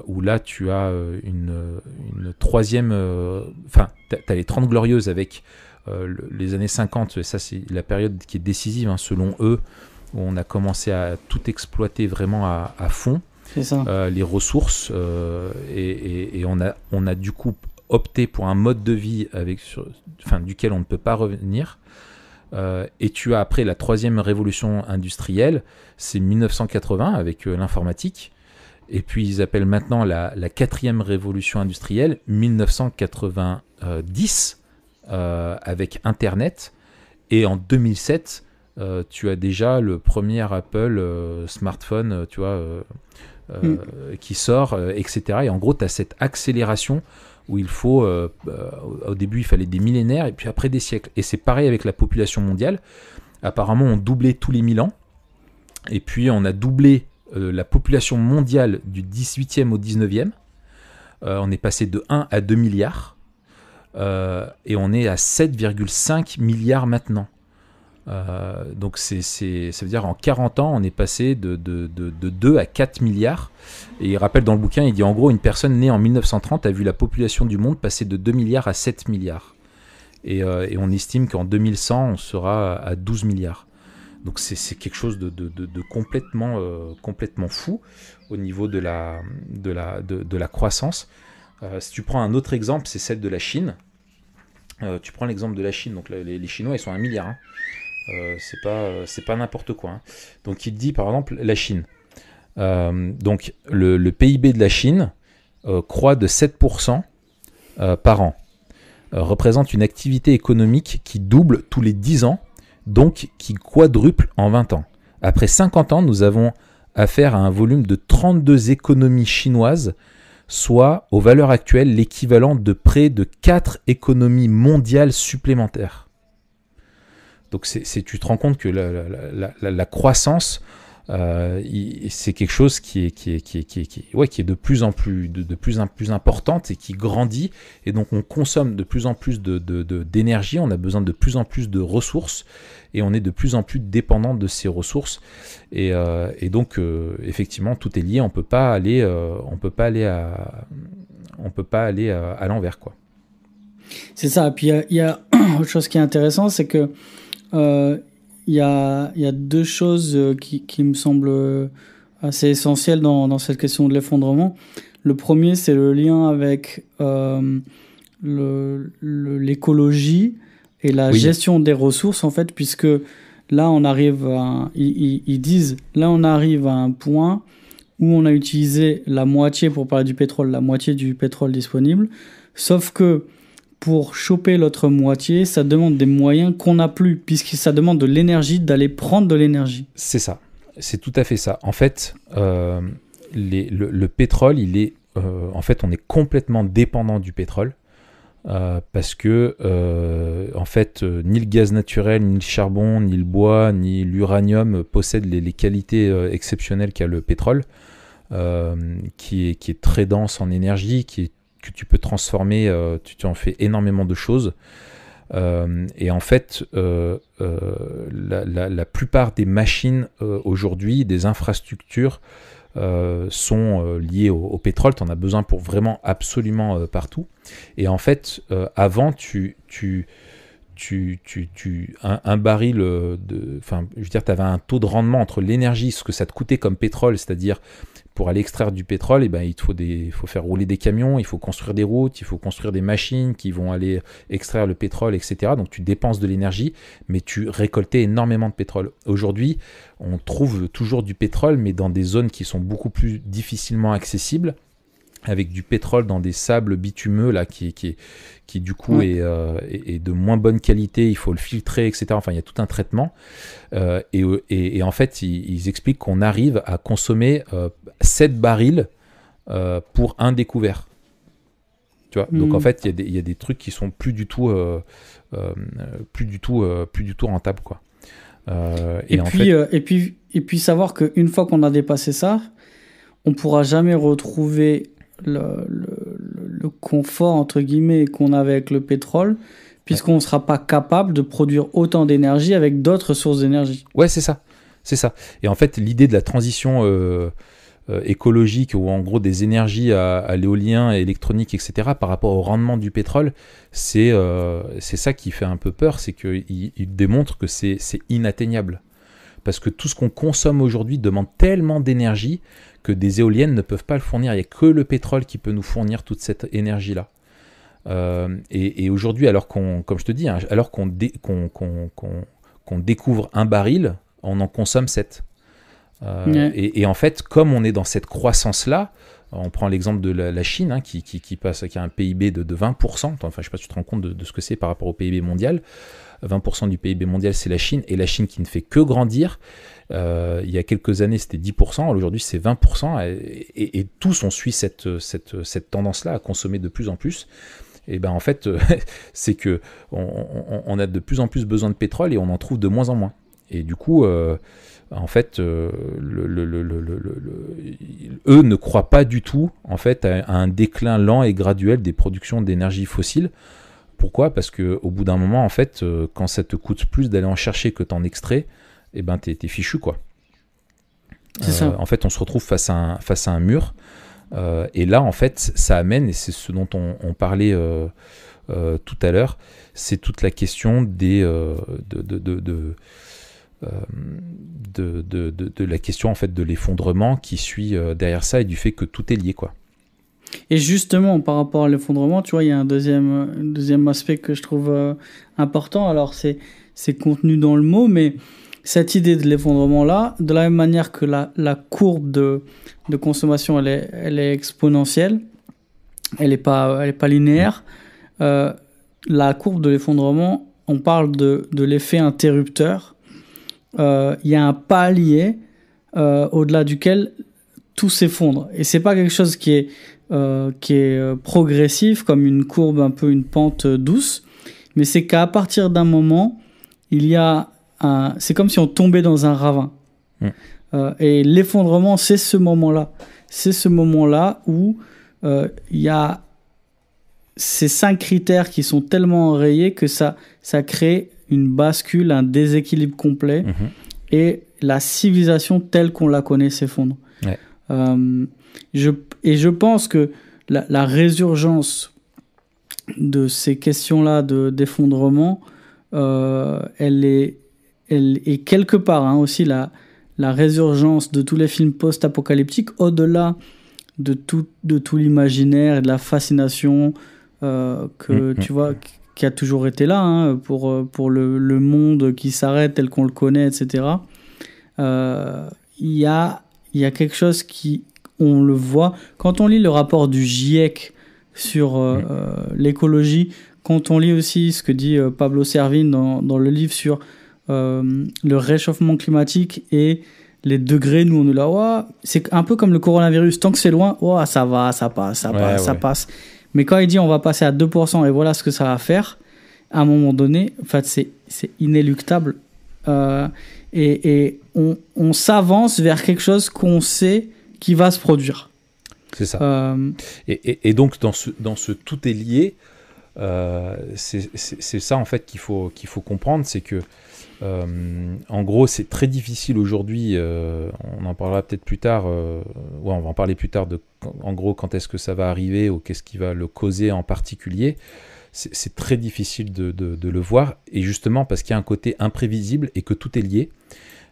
A: où là tu as une troisième... tu as les 30 Glorieuses avec les années 50, et ça c'est la période qui est décisive, hein, selon eux. où on a commencé à tout exploiter vraiment à fond,
B: C'est ça.
A: les ressources, et on a du coup opté pour un mode de vie duquel on ne peut pas revenir. Et tu as après la troisième révolution industrielle, c'est 1980 avec l'informatique. Et puis ils appellent maintenant la quatrième révolution industrielle, 1990, avec Internet. Et en 2007, tu as déjà le premier Apple smartphone, tu vois, qui sort, etc. Et en gros, tu as cette accélération où il faut, au début, il fallait des millénaires, et puis après des siècles. Et c'est pareil avec la population mondiale. Apparemment, on doublait tous les 1000 ans. Et puis, on a doublé la population mondiale du 18e au 19e. On est passé de 1 à 2 milliards. Et on est à 7,5 milliards maintenant. Donc ça veut dire en 40 ans, on est passé de 2 à 4 milliards. Et il rappelle dans le bouquin, il dit en gros, une personne née en 1930 a vu la population du monde passer de 2 milliards à 7 milliards. Et on estime qu'en 2100, on sera à 12 milliards. Donc c'est quelque chose de complètement fou au niveau de la croissance. Si tu prends un autre exemple, c'est celle de la Chine. Tu prends l'exemple de la Chine, donc les Chinois, ils sont à 1 milliard. Hein. C'est pas n'importe quoi. Hein. Donc il te dit par exemple la Chine. Donc le PIB de la Chine croît de 7% par an. Représente une activité économique qui double tous les 10 ans, donc qui quadruple en 20 ans. Après 50 ans, nous avons affaire à un volume de 32 économies chinoises, soit aux valeurs actuelles l'équivalent de près de 4 économies mondiales supplémentaires. Donc tu te rends compte que la croissance, c'est quelque chose qui est de plus en plus, de plus en plus importante et qui grandit. Et donc on consomme de plus en plus d'énergie, on a besoin de plus en plus de ressources et on est de plus en plus dépendant de ces ressources. Et donc effectivement tout est lié. On peut pas aller à l'envers, quoi.
B: C'est ça. Et puis il y a autre chose qui est intéressant, c'est que il y a deux choses qui me semblent assez essentielles dans cette question de l'effondrement. Le premier, c'est le lien avec l'écologie et la gestion des ressources, en fait, puisque là, on arrive ils disent, là, on arrive à un point où on a utilisé la moitié, pour parler du pétrole, la moitié du pétrole disponible, sauf que pour choper l'autre moitié, ça demande des moyens qu'on n'a plus, puisque ça demande de l'énergie, d'aller prendre de l'énergie.
A: C'est ça, c'est tout à fait ça. En fait, le pétrole, en fait, on est complètement dépendant du pétrole, parce que, en fait, ni le gaz naturel, ni le charbon, ni le bois, ni l'uranium possèdent les qualités exceptionnelles qu'a le pétrole, qui est très dense en énergie, que tu peux transformer, tu en fais énormément de choses. Et en fait, la plupart des machines aujourd'hui, des infrastructures, sont liées au pétrole. Tu en as besoin pour vraiment absolument partout. Et en fait, avant, un baril je veux dire, tu avais un taux de rendement entre l'énergie, ce que ça te coûtait comme pétrole, c'est-à-dire pour aller extraire du pétrole, il faut faire rouler des camions, il faut construire des routes, il faut construire des machines qui vont aller extraire le pétrole, etc. Donc tu dépenses de l'énergie, mais tu récoltais énormément de pétrole. Aujourd'hui, on trouve toujours du pétrole, mais dans des zones qui sont beaucoup plus difficilement accessibles, avec du pétrole dans des sables bitumeux là, qui du coup est de moins bonne qualité, il faut le filtrer, etc. Enfin, il y a tout un traitement. Et en fait, ils expliquent qu'on arrive à consommer 7 barils pour un découvert. Tu vois. Donc en fait, il y a des trucs qui sont plus du tout rentables, quoi.
B: Et puis savoir qu'une fois qu'on a dépassé ça, on pourra jamais retrouver le confort entre guillemets qu'on avait avec le pétrole, puisqu'on ne sera pas capable de produire autant d'énergie avec d'autres sources d'énergie.
A: Ouais, c'est ça. Et en fait, l'idée de la transition écologique, ou en gros des énergies à l'éolien, à l'électronique, etc., par rapport au rendement du pétrole, c'est ça qui fait un peu peur, c'est qu'il démontre que c'est inatteignable. Parce que tout ce qu'on consomme aujourd'hui demande tellement d'énergie que des éoliennes ne peuvent pas le fournir. Il n'y a que le pétrole qui peut nous fournir toute cette énergie-là. Et aujourd'hui, comme je te dis, hein, alors qu'on découvre un baril, on en consomme 7. Et en fait, comme on est dans cette croissance-là, on prend l'exemple de la Chine, hein, qui a un PIB de 20%. Enfin, je ne sais pas si tu te rends compte de ce que c'est par rapport au PIB mondial. 20% du PIB mondial, c'est la Chine. Et la Chine qui ne fait que grandir. Il y a quelques années, c'était 10%. Aujourd'hui, c'est 20%. Et tous, on suit cette tendance-là à consommer de plus en plus. Et ben en fait, c'est que on a de plus en plus besoin de pétrole et on en trouve de moins en moins. Et du coup... en fait, eux ne croient pas du tout en fait, à un déclin lent et graduel des productions d'énergie fossile. Pourquoi ? Parce qu'au bout d'un moment, en fait, quand ça te coûte plus d'aller en chercher que t'en extrais, eh ben, t'es fichu, quoi.
B: C'est ça.
A: En fait, on se retrouve face à un mur. Et là, en fait, ça amène, et c'est ce dont on parlait tout à l'heure, c'est toute la question de la question en fait de l'effondrement qui suit derrière ça et du fait que tout est lié, quoi.
B: Et justement, par rapport à l'effondrement, tu vois, il y a un deuxième aspect que je trouve important. Alors, c'est contenu dans le mot, mais cette idée de l'effondrement-là, de la même manière que la courbe de consommation, elle est exponentielle, elle est pas linéaire. La courbe de l'effondrement, on parle de l'effet interrupteur. Il y a un palier au-delà duquel tout s'effondre. Et c'est pas quelque chose qui est progressif, comme une courbe, un peu une pente douce, mais c'est qu'à partir d'un moment, c'est comme si on tombait dans un ravin. Et l'effondrement, c'est ce moment-là. C'est ce moment-là où il y a ces 5 critères qui sont tellement enrayés que ça crée une bascule, un déséquilibre complet, et la civilisation telle qu'on la connaît s'effondre.
A: Ouais.
B: Je pense que la résurgence de ces questions-là d'effondrement, elle est quelque part aussi la résurgence de tous les films post-apocalyptiques, au-delà de tout l'imaginaire et de la fascination tu vois, qui a toujours été là, pour le monde qui s'arrête tel qu'on le connaît, etc. Il y a quelque chose on le voit quand on lit le rapport du GIEC sur l'écologie, quand on lit aussi ce que dit Pablo Servigne dans le livre sur le réchauffement climatique et les degrés. Nous on est là, c'est un peu comme le coronavirus, tant que c'est loin, ça va, ça passe, ça passe. Mais quand il dit on va passer à 2% et voilà ce que ça va faire, à un moment donné, en fait, c'est inéluctable. Et on s'avance vers quelque chose qu'on sait qui va se produire.
A: C'est ça. Et donc, dans ce tout est lié, c'est ça en fait qu'il faut comprendre, c'est que en gros, c'est très difficile aujourd'hui, on en parlera peut-être plus tard, on va en parler plus tard, en gros, quand est-ce que ça va arriver ou qu'est-ce qui va le causer en particulier. C'est très difficile de le voir, et justement parce qu'il y a un côté imprévisible et que tout est lié.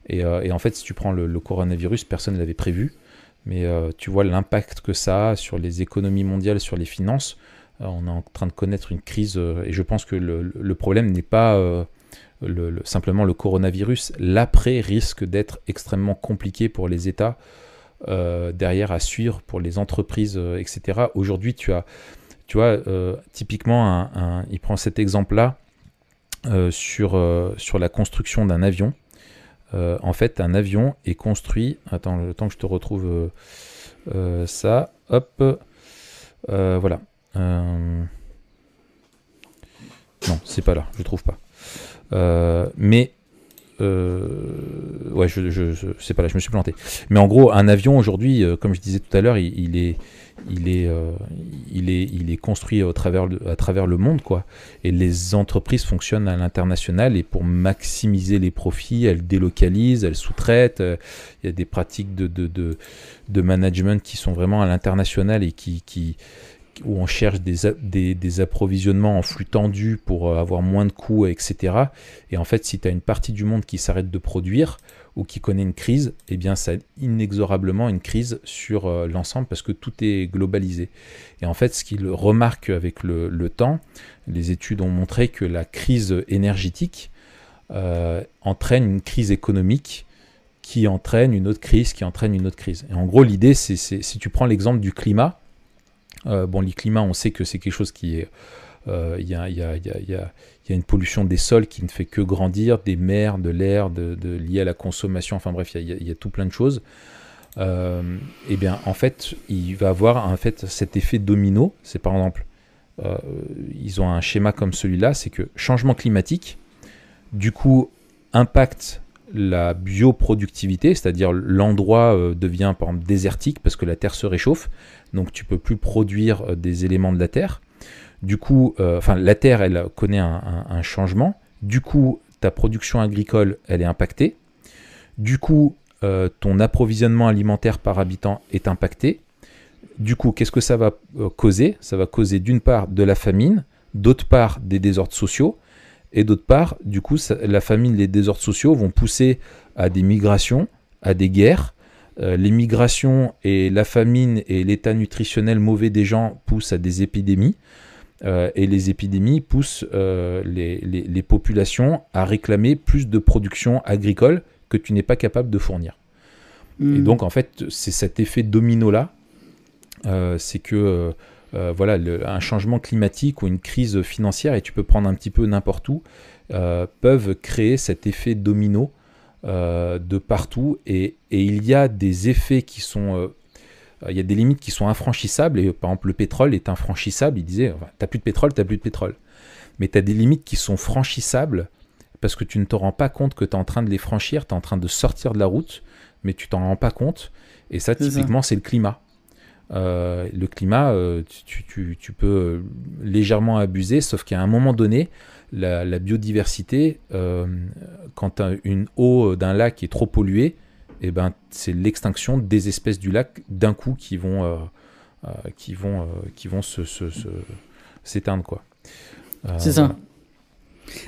A: Et en fait, si tu prends le coronavirus, personne ne l'avait prévu, mais tu vois l'impact que ça a sur les économies mondiales, sur les finances. On est en train de connaître une crise, et je pense que le problème n'est pas simplement le coronavirus. L'après risque d'être extrêmement compliqué pour les États derrière à suivre, pour les entreprises, etc. Aujourd'hui, tu vois, typiquement, il prend cet exemple-là sur la construction d'un avion. En fait, un avion est construit... Attends, le temps que je te retrouve ça. Hop. Voilà. Non, c'est pas là. Je trouve pas. Mais... ouais, c'est pas là, je me suis planté. Mais en gros, un avion aujourd'hui, comme je disais tout à l'heure, il est construit à travers le monde, quoi. Et les entreprises fonctionnent à l'international, et pour maximiser les profits, elles délocalisent, elles sous-traitent. Il y a des pratiques de management qui sont vraiment à l'international et qui où on cherche des approvisionnements en flux tendu pour avoir moins de coûts, etc. Et en fait, si tu as une partie du monde qui s'arrête de produire ou qui connaît une crise, eh bien, ça a inexorablement une crise sur l'ensemble parce que tout est globalisé. Et en fait, ce qu'il remarque avec le temps, les études ont montré que la crise énergétique entraîne une crise économique qui entraîne une autre crise, qui entraîne une autre crise. Et en gros, l'idée, c'est si tu prends l'exemple du climat, le climat, on sait que c'est quelque chose qui est... Il y a une pollution des sols qui ne fait que grandir, des mers, de l'air, liées à la consommation, enfin bref, il y a tout plein de choses. Et bien, en fait, il va avoir cet effet domino. C'est par exemple, ils ont un schéma comme celui-là, c'est que changement climatique, du coup, impacte la bioproductivité, c'est-à-dire l'endroit devient par exemple désertique parce que la terre se réchauffe, donc tu peux plus produire des éléments de la terre. Du coup, la terre, elle connaît un changement. Du coup, ta production agricole, elle est impactée. Du coup, ton approvisionnement alimentaire par habitant est impacté. Du coup, qu'est-ce que ça va causer ? Ça va causer d'une part de la famine, d'autre part des désordres sociaux. Et d'autre part, du coup, la famine, les désordres sociaux vont pousser à des migrations, à des guerres. Les migrations et la famine et l'état nutritionnel mauvais des gens poussent à des épidémies. Et les épidémies poussent les populations à réclamer plus de production agricole que tu n'es pas capable de fournir. Et donc, en fait, c'est cet effet domino-là. C'est que... un changement climatique ou une crise financière, et tu peux prendre un petit peu n'importe où, peuvent créer cet effet domino de partout. Et il y a des effets qui sont... il y a des limites qui sont infranchissables. Et par exemple, le pétrole est infranchissable. Il disait, t'as plus de pétrole, t'as plus de pétrole. Mais tu as des limites qui sont franchissables parce que tu ne te rends pas compte que tu es en train de les franchir, tu es en train de sortir de la route, mais tu t'en rends pas compte. Et ça, typiquement, c'est le climat. Le climat, tu peux légèrement abuser, sauf qu'à un moment donné, la biodiversité, quand tu as une eau d'un lac qui est trop polluée, eh ben, c'est l'extinction des espèces du lac d'un coup qui vont s'éteindre, quoi.
B: C'est ça.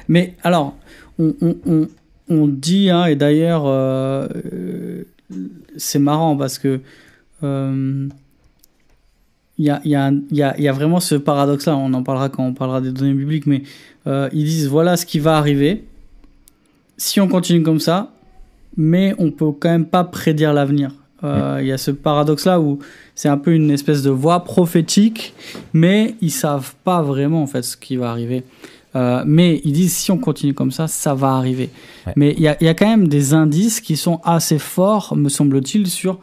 B: Mais alors, on dit, et d'ailleurs, c'est marrant parce que il y a vraiment ce paradoxe-là. On en parlera quand on parlera des données publiques, mais ils disent voilà ce qui va arriver si on continue comme ça, mais on peut quand même pas prédire l'avenir. Il y a ce paradoxe-là où c'est un peu une espèce de voix prophétique, mais ils savent pas vraiment en fait ce qui va arriver. Mais ils disent si on continue comme ça va arriver. Ouais. Mais il y a quand même des indices qui sont assez forts, me semble-t-il, sur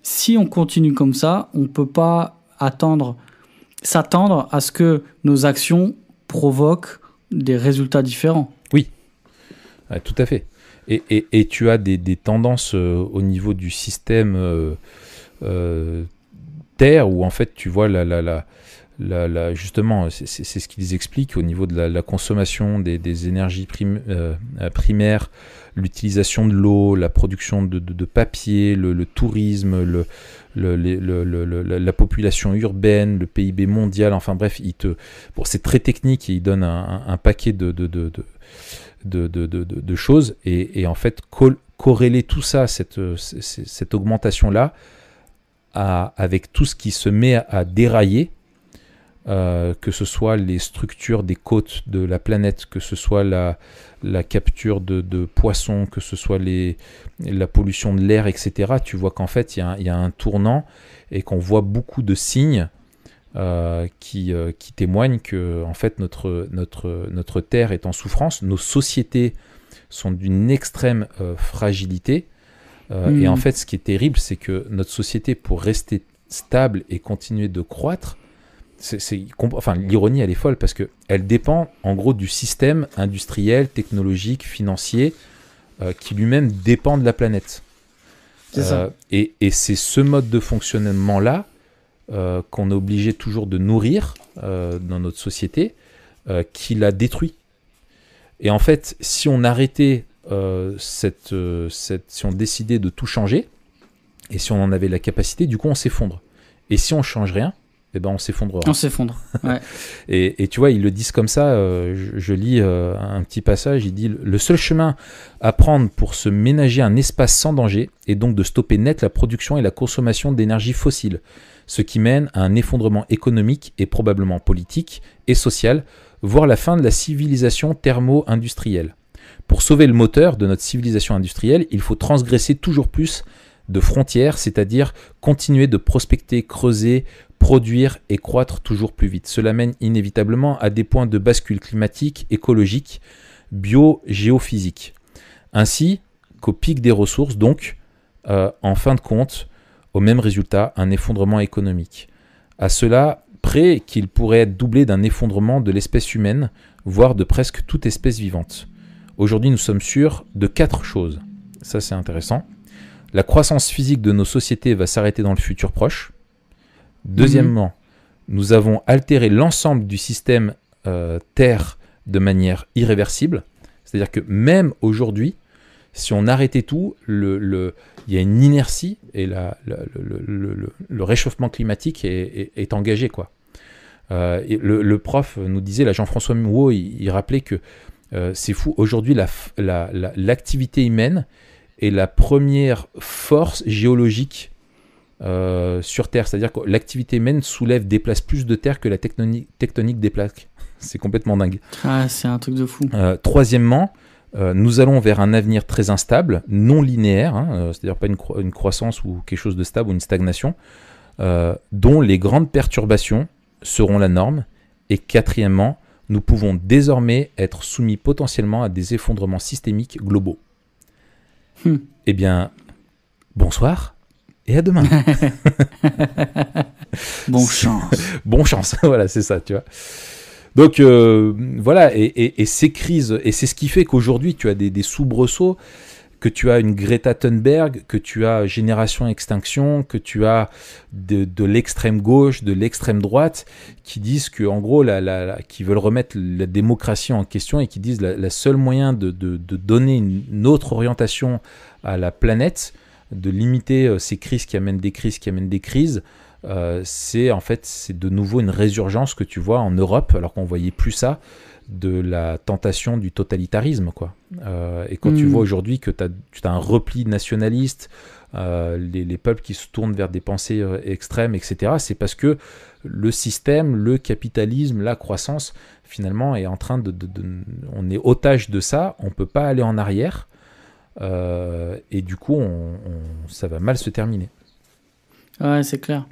B: si on continue comme ça, on peut pas s'attendre à ce que nos actions provoquent des résultats différents.
A: Oui, tout à fait. Et tu as des tendances au niveau du système Terre où en fait tu vois justement, c'est ce qu'ils expliquent au niveau de la consommation des énergies primaires, l'utilisation de l'eau, la production de papier, le tourisme, la population urbaine, le PIB mondial, enfin bref, c'est très technique et il donne un paquet de choses et en fait corréler tout ça, cette augmentation-là, avec tout ce qui se met à dérailler, que ce soit les structures des côtes de la planète, que ce soit la capture de poissons, que ce soit la pollution de l'air, etc. Tu vois qu'en fait, il y a un tournant et qu'on voit beaucoup de signes qui témoignent que en fait, notre Terre est en souffrance, nos sociétés sont d'une extrême fragilité. Et en fait, ce qui est terrible, c'est que notre société, pour rester stable et continuer de croître, l'ironie, elle est folle parce qu'elle dépend en gros du système industriel, technologique, financier qui lui-même dépend de la planète.
B: C'est ça.
A: Et c'est ce mode de fonctionnement-là qu'on est obligé toujours de nourrir dans notre société qui la détruit. Et en fait, si on arrêtait, si on décidait de tout changer, et si on en avait la capacité, du coup on s'effondre. Et si on ne change rien, eh ben on s'effondrera.
B: On s'effondre. Ouais.
A: Et tu vois, ils le disent comme ça. Je lis un petit passage. Il dit: le seul chemin à prendre pour se ménager un espace sans danger est donc de stopper net la production et la consommation d'énergie fossile, ce qui mène à un effondrement économique et probablement politique et social, voire la fin de la civilisation thermo-industrielle. Pour sauver le moteur de notre civilisation industrielle, il faut transgresser toujours plus de frontières, c'est-à-dire continuer de prospecter, creuser, produire et croître toujours plus vite. Cela mène inévitablement à des points de bascule climatique, écologique, bio-géophysique. Ainsi qu'au pic des ressources, donc, en fin de compte, au même résultat, un effondrement économique. À cela près qu'il pourrait être doublé d'un effondrement de l'espèce humaine, voire de presque toute espèce vivante. Aujourd'hui, nous sommes sûrs de 4 choses. Ça, c'est intéressant. La croissance physique de nos sociétés va s'arrêter dans le futur proche. Deuxièmement, nous avons altéré l'ensemble du système Terre de manière irréversible. C'est-à-dire que même aujourd'hui, si on arrêtait tout, il y a une inertie et le réchauffement climatique est engagé, quoi. Et le prof nous disait, là, Jean-François Mouot, il rappelait que c'est fou. Aujourd'hui, l'activité humaine est la première force géologique sur Terre. C'est-à-dire que l'activité humaine déplace plus de terre que la tectonique des plaques. C'est complètement dingue.
B: Ah, c'est un truc de fou.
A: Troisièmement, nous allons vers un avenir très instable, non linéaire, c'est-à-dire pas une croissance ou quelque chose de stable ou une stagnation, dont les grandes perturbations seront la norme. Et quatrièmement, nous pouvons désormais être soumis potentiellement à des effondrements systémiques globaux. Eh bien, bonsoir et à demain.
B: Bonne chance.
A: Bonne chance, voilà, c'est ça, tu vois. Donc, voilà, et ces crises, et c'est ce qui fait qu'aujourd'hui, tu as des soubresauts, que tu as une Greta Thunberg, que tu as Génération Extinction, que tu as de l'extrême gauche, de l'extrême droite, qui disent que, en gros, qui veulent remettre la démocratie en question et qui disent la seule moyen de donner une autre orientation à la planète, de limiter ces crises qui amènent des crises, c'est de nouveau une résurgence que tu vois en Europe, alors qu'on voyait plus ça, de la tentation du totalitarisme, quoi. Et quand tu vois aujourd'hui que tu as un repli nationaliste, les peuples qui se tournent vers des pensées extrêmes, etc., c'est parce que le système, le capitalisme, la croissance, finalement, est en train on est otage de ça, on ne peut pas aller en arrière, et du coup, ça va mal se terminer.
B: Ouais, c'est clair.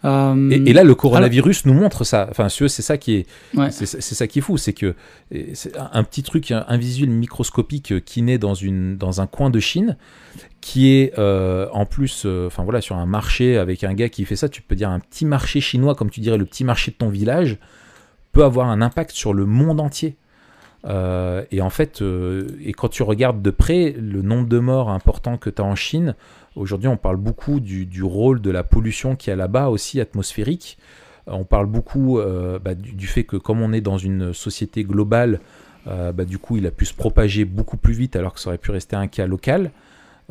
A: Et là, le coronavirus nous montre ça. Enfin, c'est ça qui est,
B: ouais.
A: c'est ça qui est fou, c'est que c'est un petit truc invisible, microscopique, qui naît dans un coin de Chine, qui est en plus, enfin voilà, sur un marché avec un gars qui fait ça. Tu peux dire un petit marché chinois, comme tu dirais le petit marché de ton village, peut avoir un impact sur le monde entier. Et en fait, et quand tu regardes de près le nombre de morts important que tu as en Chine. Aujourd'hui, on parle beaucoup du rôle de la pollution qu'il y a là-bas aussi, atmosphérique. On parle beaucoup du fait que comme on est dans une société globale, du coup, il a pu se propager beaucoup plus vite alors que ça aurait pu rester un cas local.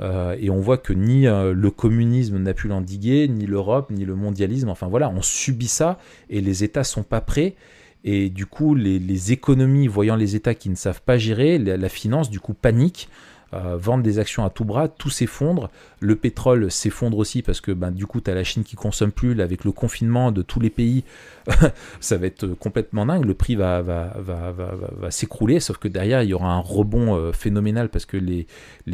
A: Et on voit que ni le communisme n'a pu l'endiguer, ni l'Europe, ni le mondialisme. Enfin voilà, on subit ça et les États sont pas prêts. Et du coup, les économies, voyant les États qui ne savent pas gérer, la finance, du coup, panique. Vendent des actions à tout bras, tout s'effondre, le pétrole s'effondre aussi parce que du coup tu as la Chine qui consomme plus, là, avec le confinement de tous les pays, ça va être complètement dingue, le prix va s'écrouler, sauf que derrière il y aura un rebond phénoménal parce que les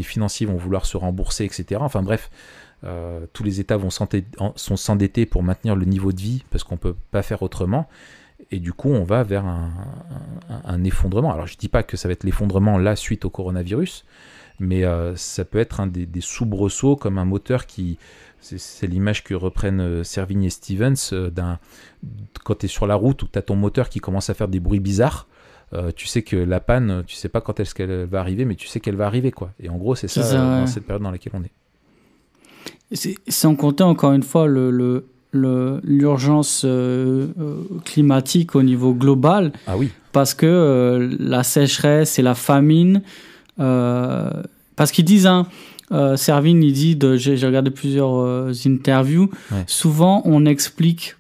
A: financiers vont vouloir se rembourser, etc. Enfin bref, tous les États vont s'endetter pour maintenir le niveau de vie parce qu'on peut pas faire autrement. Et du coup, on va vers un effondrement. Alors, je ne dis pas que ça va être l'effondrement là suite au coronavirus, mais ça peut être un des soubresauts comme un moteur qui... C'est l'image que reprennent Servigne et Stevens quand tu es sur la route où tu as ton moteur qui commence à faire des bruits bizarres. Tu sais que la panne, tu sais pas quand est-ce qu'elle va arriver, mais tu sais qu'elle va arriver, quoi. Et en gros, c'est ça dans cette période dans laquelle on est.
B: Sans compter encore une fois l'urgence climatique au niveau global.
A: Ah oui.
B: Parce que la sécheresse et la famine, parce qu'ils disent, Servigne, il dit, j'ai regardé plusieurs interviews, souvent on explique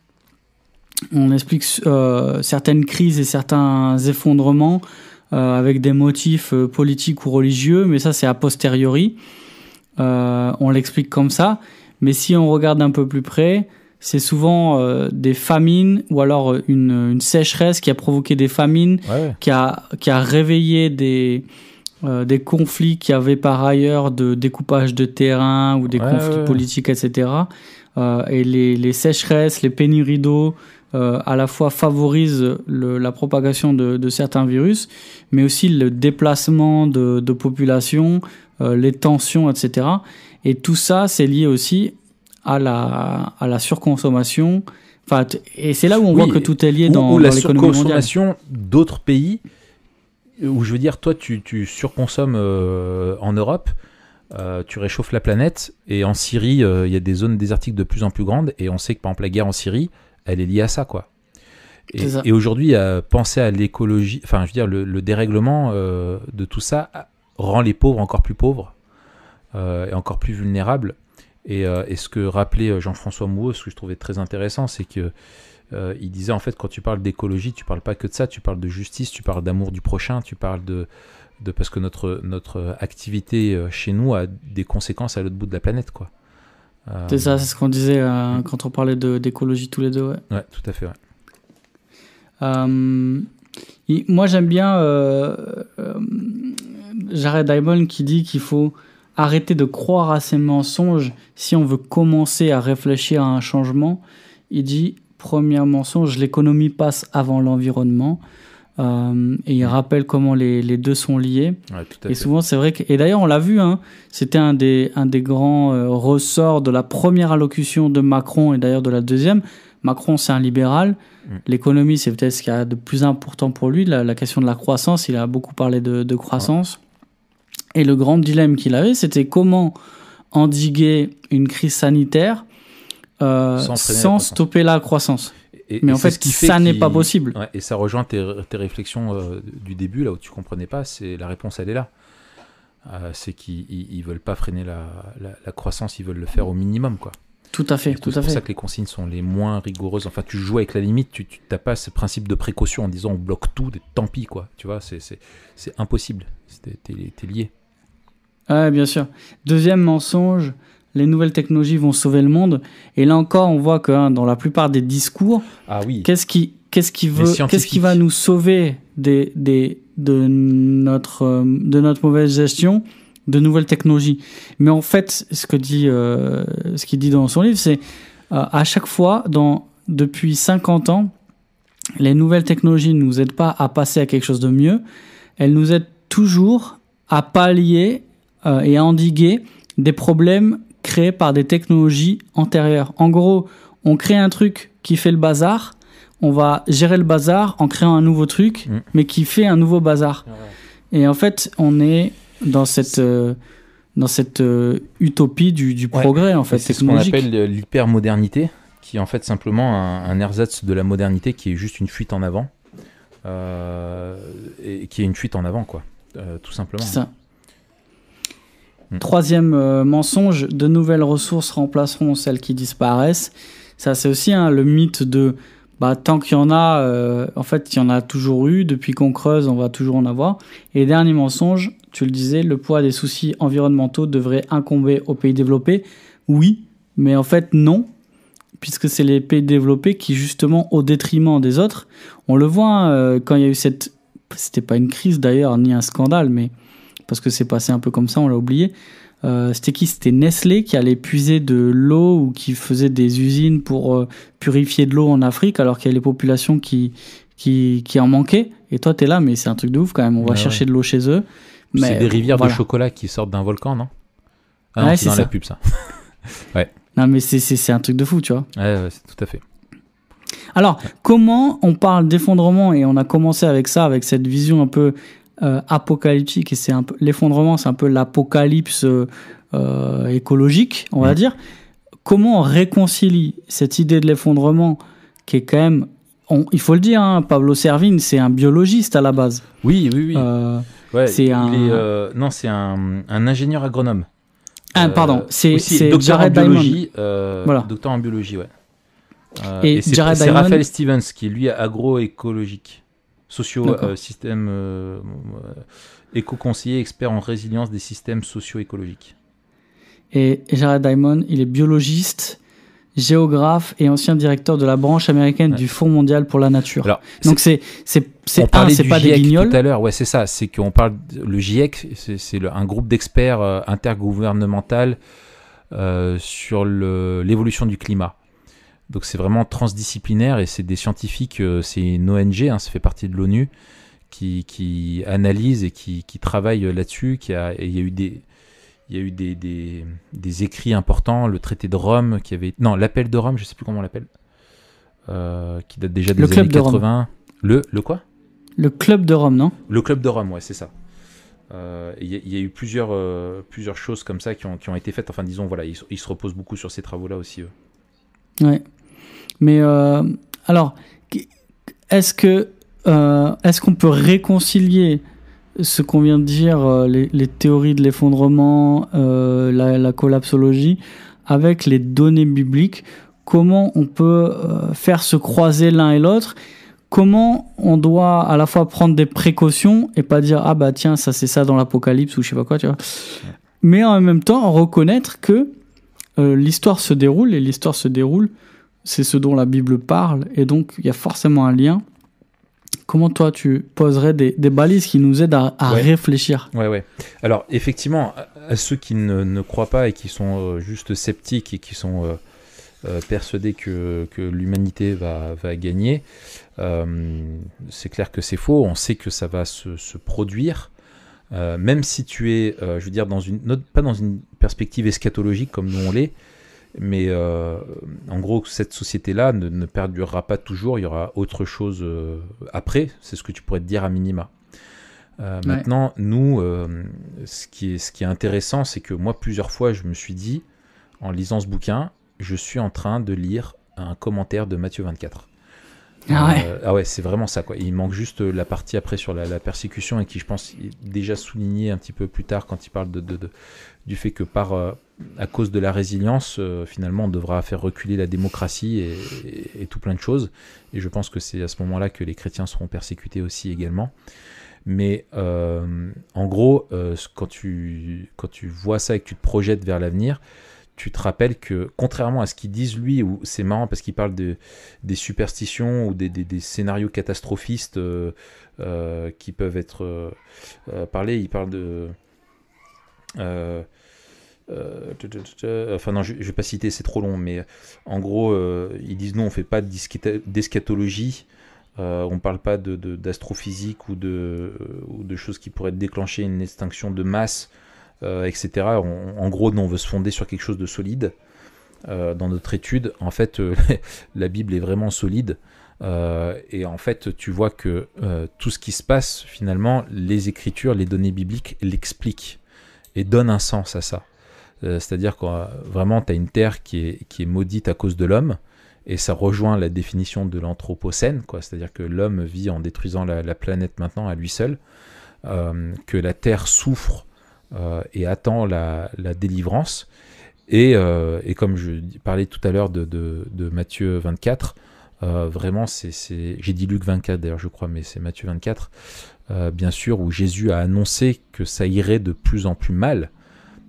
B: on explique certaines crises et certains effondrements avec des motifs politiques ou religieux, mais ça c'est a posteriori. On l'explique comme ça. Mais si on regarde un peu plus près, c'est souvent des famines ou alors une sécheresse qui a provoqué des famines, qui a réveillé des conflits qu'il y avait par ailleurs de découpage de terrain ou des conflits politiques, etc. Et les sécheresses, les pénuries d'eau à la fois favorisent la propagation de certains virus, mais aussi le déplacement de population, les tensions, etc. Et tout ça, c'est lié aussi à la surconsommation. Enfin, et c'est là où on voit que tout est lié dans l'économie mondiale.
A: Ou la surconsommation d'autres pays, où je veux dire, toi, tu surconsommes en Europe, tu réchauffes la planète, et en Syrie, il y a des zones désertiques de plus en plus grandes, et on sait que, par exemple, la guerre en Syrie, elle est liée à ça, quoi. Et aujourd'hui, penser à l'écologie, enfin, je veux dire, le dérèglement de tout ça rend les pauvres encore plus pauvres et encore plus vulnérables. Et ce que rappelait Jean-François Mouot, ce que je trouvais très intéressant, c'est que il disait, en fait, quand tu parles d'écologie, tu parles pas que de ça, tu parles de justice, tu parles d'amour du prochain, tu parles de parce que notre activité chez nous a des conséquences à l'autre bout de la planète, quoi.
B: C'est ça, c'est ce qu'on disait quand on parlait d'écologie tous les deux.
A: Ouais, tout à fait.
B: Moi, j'aime bien Jared Diamond qui dit qu'il faut arrêter de croire à ces mensonges si on veut commencer à réfléchir à un changement. Il dit, premier mensonge, l'économie passe avant l'environnement. Et il rappelle comment les deux sont liés.
A: Ouais, tout à
B: et
A: fait.
B: souvent, c'est vrai que, et d'ailleurs, on l'a vu, hein, c'était un des grands ressorts de la première allocution de Macron et d'ailleurs de la deuxième. Macron, c'est un libéral. L'économie, c'est peut-être ce qu'il y a de plus important pour lui. La question de la croissance, il a beaucoup parlé de croissance. Et le grand dilemme qu'il avait, c'était comment endiguer une crise sanitaire sans stopper la croissance. Mais en fait, ça n'est pas possible.
A: Ouais, et ça rejoint tes réflexions du début, là où tu comprenais pas. C'est la réponse, elle est là. C'est qu'ils veulent pas freiner la croissance, ils veulent le faire au minimum, quoi.
B: Tout à fait.
A: C'est pour ça que les consignes sont les moins rigoureuses. Enfin, tu joues avec la limite, tu n'as pas ce principe de précaution en disant on bloque tout, tant pis, quoi. Tu vois, c'est impossible. T'es lié.
B: Ouais, bien sûr. Deuxième mensonge, les nouvelles technologies vont sauver le monde. Et là encore, on voit que dans la plupart des discours, qu'est-ce qui va nous sauver de notre mauvaise gestion de nouvelles technologies. Mais en fait, ce qu'il dit dans son livre, c'est à chaque fois, depuis 50 ans, les nouvelles technologies ne nous aident pas à passer à quelque chose de mieux. Elles nous aident toujours à pallier et à endiguer des problèmes créés par des technologies antérieures. En gros, on crée un truc qui fait le bazar, on va gérer le bazar en créant un nouveau truc, mais qui fait un nouveau bazar. Et en fait, on est dans cette utopie du progrès, en fait, technologique.
A: C'est ce qu'on appelle l'hypermodernité, qui est en fait simplement un ersatz de la modernité qui est juste une fuite en avant, et qui est une fuite en avant, quoi, tout simplement.
B: C'est ça. Troisième mensonge, de nouvelles ressources remplaceront celles qui disparaissent. Ça, c'est aussi le mythe de tant qu'il y en a, en fait, il y en a toujours eu. Depuis qu'on creuse, on va toujours en avoir. Et dernier mensonge, tu le disais, le poids des soucis environnementaux devrait incomber aux pays développés. Oui, mais en fait, non. Puisque c'est les pays développés qui, justement, au détriment des autres, on le voit quand il y a eu c'était pas une crise d'ailleurs, ni un scandale, mais parce que c'est passé un peu comme ça, on l'a oublié. C'était qui ? C'était Nestlé qui allait puiser de l'eau ou qui faisait des usines pour purifier de l'eau en Afrique, alors qu'il y a les populations qui en manquaient. Et toi, t'es là, mais c'est un truc de ouf quand même. On va chercher de l'eau chez eux.
A: C'est des rivières de chocolat qui sortent d'un volcan, non ? Ah non, c'est dans la pub, ça. Ouais.
B: Non, mais c'est un truc de fou, tu vois.
A: Ouais, c'est tout à fait.
B: Alors, comment on parle d'effondrement, et on a commencé avec ça, avec cette vision un peu apocalyptique, et c'est un peu l'effondrement, c'est un peu l'apocalypse écologique, on va dire. Comment on réconcilie cette idée de l'effondrement qui est quand même, il faut le dire, Pablo Servigne, c'est un biologiste à la base.
A: Oui. Ouais,
B: c'est
A: c'est un ingénieur agronome.
B: Pardon, c'est
A: docteur en
B: Jared
A: biologie,
B: voilà.
A: docteur en biologie, ouais.
B: Et
A: c'est
B: Jared Diamond...
A: Raphaël Stevens qui est lui agroécologique, système éco-conseiller, expert en résilience des systèmes socio-écologiques.
B: Et Jared Diamond, il est biologiste, géographe et ancien directeur de la branche américaine du Fonds mondial pour la nature.
A: Alors,
B: donc c'est pas des guignols.
A: Tout à l'heure, ouais, c'est ça. C'est qu'on parle le GIEC, c'est un groupe d'experts intergouvernemental sur l'évolution du climat. Donc c'est vraiment transdisciplinaire et c'est des scientifiques, c'est une ONG, ça fait partie de l'ONU qui analyse et qui travaille là-dessus. Il y a eu des écrits importants, le traité de Rome l'appel de Rome, je sais plus comment on l'appelle, qui date déjà des années 80. Le quoi?
B: Le club de Rome, non?
A: Le club de Rome, ouais, c'est ça. Il y a eu plusieurs choses comme ça qui ont été faites. Enfin, disons, voilà, ils se reposent beaucoup sur ces travaux-là aussi, eux.
B: Ouais. Mais alors, est-ce qu'on peut réconcilier ce qu'on vient de dire, les théories de l'effondrement, la collapsologie, avec les données bibliques? Comment on peut faire se croiser l'un et l'autre? Comment on doit à la fois prendre des précautions et pas dire ah bah tiens ça c'est ça dans l'Apocalypse ou je sais pas quoi, tu vois, mais en même temps reconnaître que l'histoire se déroule, et l'histoire se déroule, c'est ce dont la Bible parle, et donc il y a forcément un lien. Comment toi tu poserais des balises qui nous aident à réfléchir? Ouais.
A: Alors effectivement, à ceux qui ne croient pas et qui sont juste sceptiques et qui sont persuadés que l'humanité va gagner, c'est clair que c'est faux. On sait que ça va se produire. Même si tu es, je veux dire, pas dans une perspective eschatologique comme nous on l'est, mais en gros, cette société-là ne perdurera pas toujours, il y aura autre chose après, c'est ce que tu pourrais te dire à minima. Maintenant, nous, ce qui est intéressant, c'est que moi, plusieurs fois, je me suis dit, en lisant ce bouquin, je suis en train de lire un commentaire de Matthieu 24. Ah ouais, c'est vraiment ça, quoi. Il manque juste la partie après sur la persécution, et qui, je pense, est déjà souligné un petit peu plus tard quand il parle du fait que à cause de la résilience, finalement, on devra faire reculer la démocratie et tout plein de choses. Et je pense que c'est à ce moment-là que les chrétiens seront persécutés aussi également. Mais en gros, quand tu vois ça et que tu te projettes vers l'avenir, tu te rappelles que, contrairement à ce qu'ils disent lui, où c'est marrant parce qu'il parle des superstitions ou des scénarios catastrophistes qui peuvent être parlés, il parle de... enfin non, je vais pas citer, c'est trop long, mais en gros, ils disent non, on fait pas d'eschatologie, on parle pas d'astrophysique ou de choses qui pourraient déclencher une extinction de masse, etc. En gros, non, on veut se fonder sur quelque chose de solide. Dans notre étude, en fait, la Bible est vraiment solide. Et en fait, tu vois que tout ce qui se passe, finalement, les Écritures, les données bibliques l'expliquent et donnent un sens à ça. C'est-à-dire que vraiment, tu as une terre qui est maudite à cause de l'homme, et ça rejoint la définition de l'anthropocène, quoi. C'est-à-dire que l'homme vit en détruisant la planète maintenant à lui seul, que la terre souffre et attend la délivrance. Et comme je parlais tout à l'heure de Matthieu 24, vraiment, j'ai dit Luc 24 d'ailleurs, je crois, mais c'est Matthieu 24, bien sûr, où Jésus a annoncé que ça irait de plus en plus mal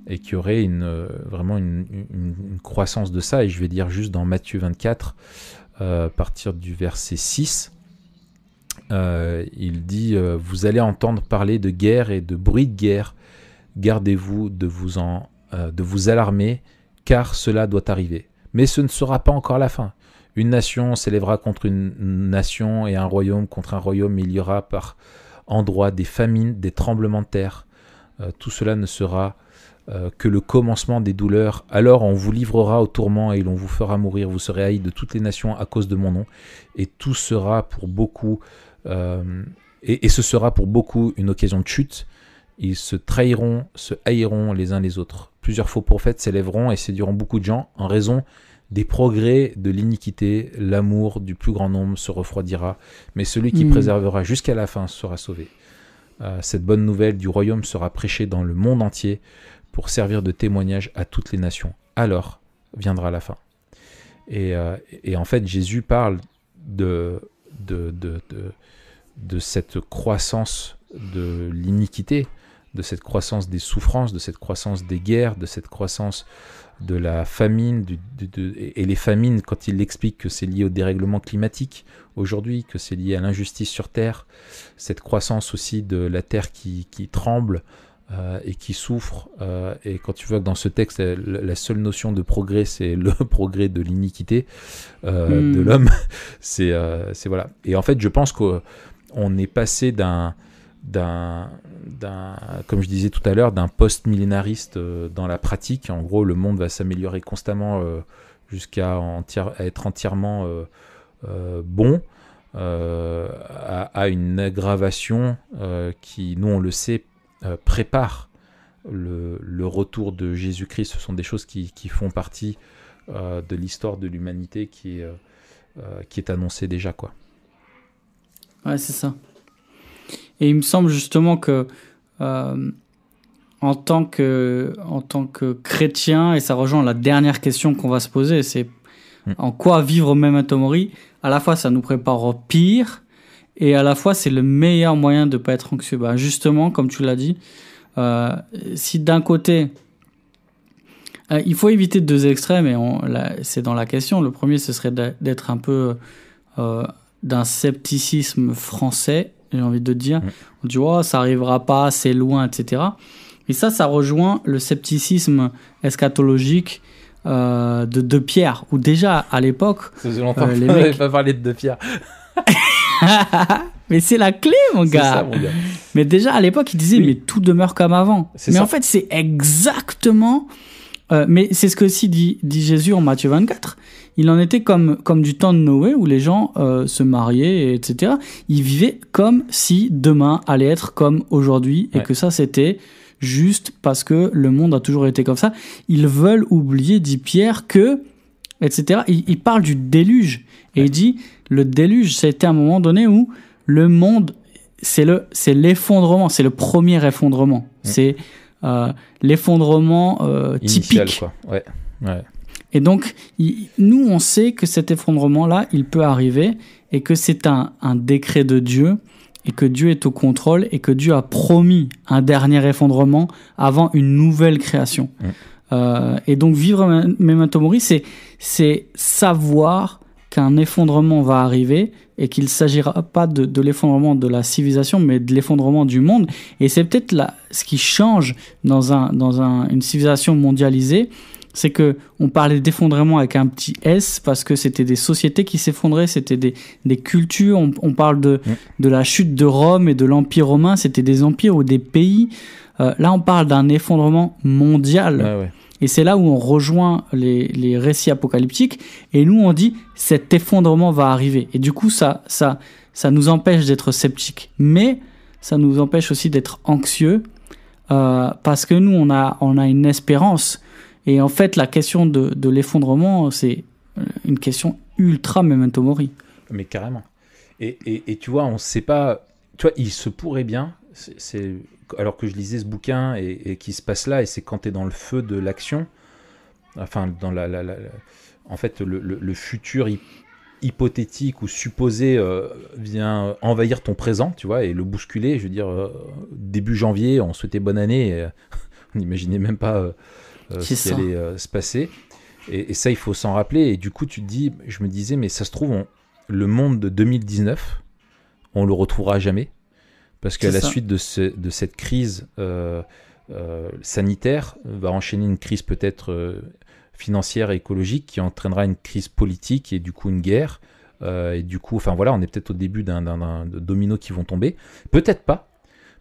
A: et qu'il y aurait vraiment une croissance de ça. Et je vais dire juste dans Matthieu 24, à partir du verset 6, il dit « Vous allez entendre parler de guerre et de bruit de guerre. Gardez-vous de vous alarmer, car cela doit arriver. Mais ce ne sera pas encore la fin. Une nation s'élèvera contre une nation et un royaume contre un royaume. Il y aura par endroits des famines, des tremblements de terre. Tout cela ne sera que le commencement des douleurs. Alors on vous livrera au tourment et l'on vous fera mourir. Vous serez haïs de toutes les nations à cause de mon nom. Et tout sera pour beaucoup, et ce sera pour beaucoup une occasion de chute. Ils se trahiront, se haïront les uns les autres. Plusieurs faux prophètes s'élèveront et séduiront beaucoup de gens en raison des progrès de l'iniquité. L'amour du plus grand nombre se refroidira, mais celui qui préservera jusqu'à la fin sera sauvé. Cette bonne nouvelle du royaume sera prêchée dans le monde entier pour servir de témoignage à toutes les nations. Alors viendra la fin. Et en fait, Jésus parle de cette croissance de l'iniquité, de cette croissance des souffrances, de cette croissance des guerres, de cette croissance de la famine, et les famines, quand il explique que c'est lié au dérèglement climatique aujourd'hui, que c'est lié à l'injustice sur Terre, cette croissance aussi de la Terre qui tremble et qui souffre, et quand tu vois que dans ce texte, la seule notion de progrès, c'est le progrès de l'iniquité de l'homme, c'est voilà. Et en fait, je pense qu'on est passé comme je disais tout à l'heure, d'un post-millénariste dans la pratique. En gros, le monde va s'améliorer constamment jusqu'à être entièrement bon, à une aggravation qui, nous on le sait, prépare le retour de Jésus-Christ. Ce sont des choses qui font partie de l'histoire de l'humanité qui est annoncée déjà, quoi.
B: Ouais, c'est ça. Et il me semble justement que en tant que chrétien, et ça rejoint la dernière question qu'on va se poser, c'est en quoi vivre Memento Mori. À la fois, ça nous prépare au pire, et à la fois, c'est le meilleur moyen de ne pas être anxieux. Ben, justement, comme tu l'as dit, si d'un côté, il faut éviter deux extrêmes, et c'est dans la question. Le premier, ce serait d'être un peu d'un scepticisme français, j'ai envie de dire. On dit, oh, ça arrivera pas, c'est loin, etc. Et ça rejoint le scepticisme eschatologique de Pierre, où déjà, à l'époque...
A: Ça faisait longtemps qu'on n'avait pas parlé de Pierre.
B: Mais c'est la clé, mon gars.
A: C'est ça, mon gars.
B: Mais déjà, à l'époque, il disait, mais tout demeure comme avant. Mais en fait, c'est exactement... mais c'est ce que aussi dit Jésus en Matthieu 24. Il en était comme du temps de Noé, où les gens se mariaient, etc. Ils vivaient comme si demain allait être comme aujourd'hui, et que ça, c'était juste parce que le monde a toujours été comme ça. Ils veulent oublier, dit Pierre, que, etc. Il parle du déluge, et il dit, le déluge, c'était un moment donné où le monde, c'est l'effondrement, c'est le premier effondrement. C'est l'effondrement
A: initial,
B: typique.
A: Quoi. Ouais.
B: Et donc, nous, on sait que cet effondrement-là, il peut arriver, et que c'est un décret de Dieu, et que Dieu est au contrôle, et que Dieu a promis un dernier effondrement avant une nouvelle création. Et donc, vivre Memento Mori, c'est savoir qu'un effondrement va arriver, et qu'il ne s'agira pas de l'effondrement de la civilisation, mais de l'effondrement du monde. Et c'est peut-être ce qui change dans une civilisation mondialisée, c'est que on parlait d'effondrement avec un petit S parce que c'était des sociétés qui s'effondraient, c'était des cultures. On parle de la chute de Rome et de l'Empire romain, c'était des empires ou des pays. Là, on parle d'un effondrement mondial.
A: Ouais.
B: Et c'est là où on rejoint les récits apocalyptiques. Et nous, on dit, cet effondrement va arriver. Et du coup, ça nous empêche d'être sceptiques. Mais ça nous empêche aussi d'être anxieux parce que nous, on a une espérance. Et en fait, la question de l'effondrement, c'est une question ultra Memento Mori.
A: Mais carrément. Et tu vois, on ne sait pas... Tu vois, il se pourrait bien... alors que je lisais ce bouquin et qui se passe là, et c'est quand tu es dans le feu de l'action, enfin, dans en fait, le futur hypothétique ou supposé vient envahir ton présent, tu vois, et le bousculer. Je veux dire, début janvier, on souhaitait bonne année, et on n'imaginait même pas ce qui allait se passer. Et ça, il faut s'en rappeler. Et du coup, je me disais, mais ça se trouve, le monde de 2019, on le retrouvera jamais. Parce qu'à la suite de cette crise sanitaire, va enchaîner une crise peut-être financière et écologique qui entraînera une crise politique et du coup une guerre. Et du coup, enfin voilà, on est peut-être au début d'un domino qui vont tomber. Peut-être pas.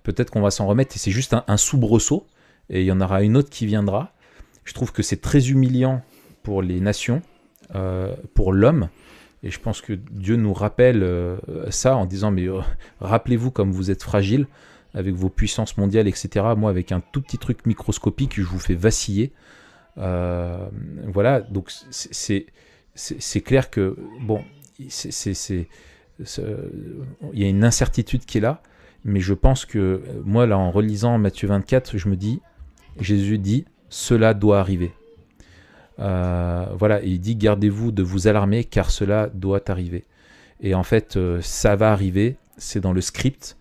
A: Peut-être qu'on va s'en remettre et c'est juste un soubresaut. Et il y en aura une autre qui viendra. Je trouve que c'est très humiliant pour les nations, pour l'homme. Et je pense que Dieu nous rappelle ça en disant, mais rappelez-vous comme vous êtes fragile avec vos puissances mondiales, etc. Moi, avec un tout petit truc microscopique, je vous fais vaciller. Voilà, donc c'est clair que, bon, il y a une incertitude qui est là, mais je pense que, moi, là, en relisant Matthieu 24, je me dis, Jésus dit, cela doit arriver. Voilà, et il dit gardez-vous de vous alarmer car cela doit arriver. Et en fait, ça va arriver, c'est dans le script.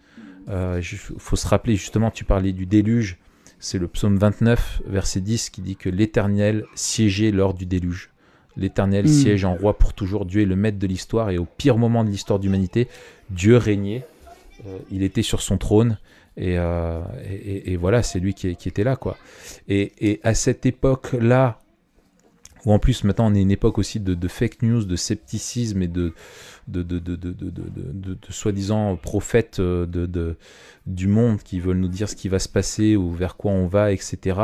A: Faut se rappeler, justement, tu parlais du déluge, c'est le psaume 29, verset 10, qui dit que l'Éternel siégeait lors du déluge. L'Éternel siège en roi pour toujours, Dieu est le maître de l'histoire, et au pire moment de l'histoire de l'humanité, Dieu régnait, il était sur son trône, et voilà, c'est lui qui était là, quoi. Et à cette époque-là, où en plus maintenant on est une époque aussi de fake news, de scepticisme et de soi-disant prophètes du monde qui veulent nous dire ce qui va se passer ou vers quoi on va, etc.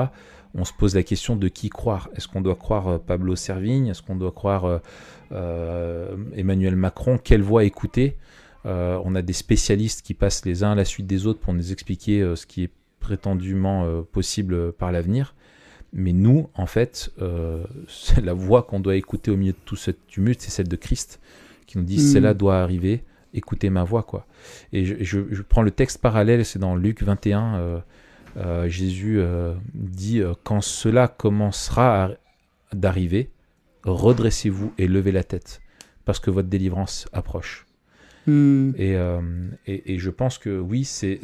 A: On se pose la question de qui croire. Est-ce qu'on doit croire Pablo Servigne? Est-ce qu'on doit croire Emmanuel Macron? Quelle voix écouter? On a des spécialistes qui passent les uns à la suite des autres pour nous expliquer ce qui est prétendument possible par l'avenir. Mais nous, en fait, c'est la voix qu'on doit écouter au milieu de tout ce tumulte, c'est celle de Christ, qui nous dit cela doit arriver, écoutez ma voix, quoi. Et je prends le texte parallèle, c'est dans Luc 21, Jésus dit quand cela commencera d'arriver, redressez-vous et levez la tête, parce que votre délivrance approche. Et je pense que oui, c'est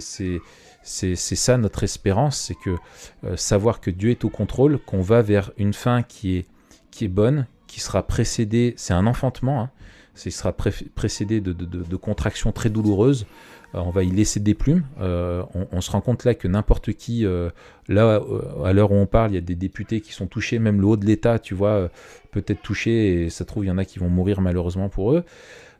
A: ça notre espérance, c'est que savoir que Dieu est au contrôle, qu'on va vers une fin qui est bonne, qui sera précédée, c'est un enfantement, hein, il sera précédé de contractions très douloureuses. On va y laisser des plumes. On se rend compte là que n'importe qui, là à l'heure où on parle, il y a des députés qui sont touchés, même le haut de l'État, tu vois, peut être touché, et ça se trouve il y en a qui vont mourir malheureusement pour eux.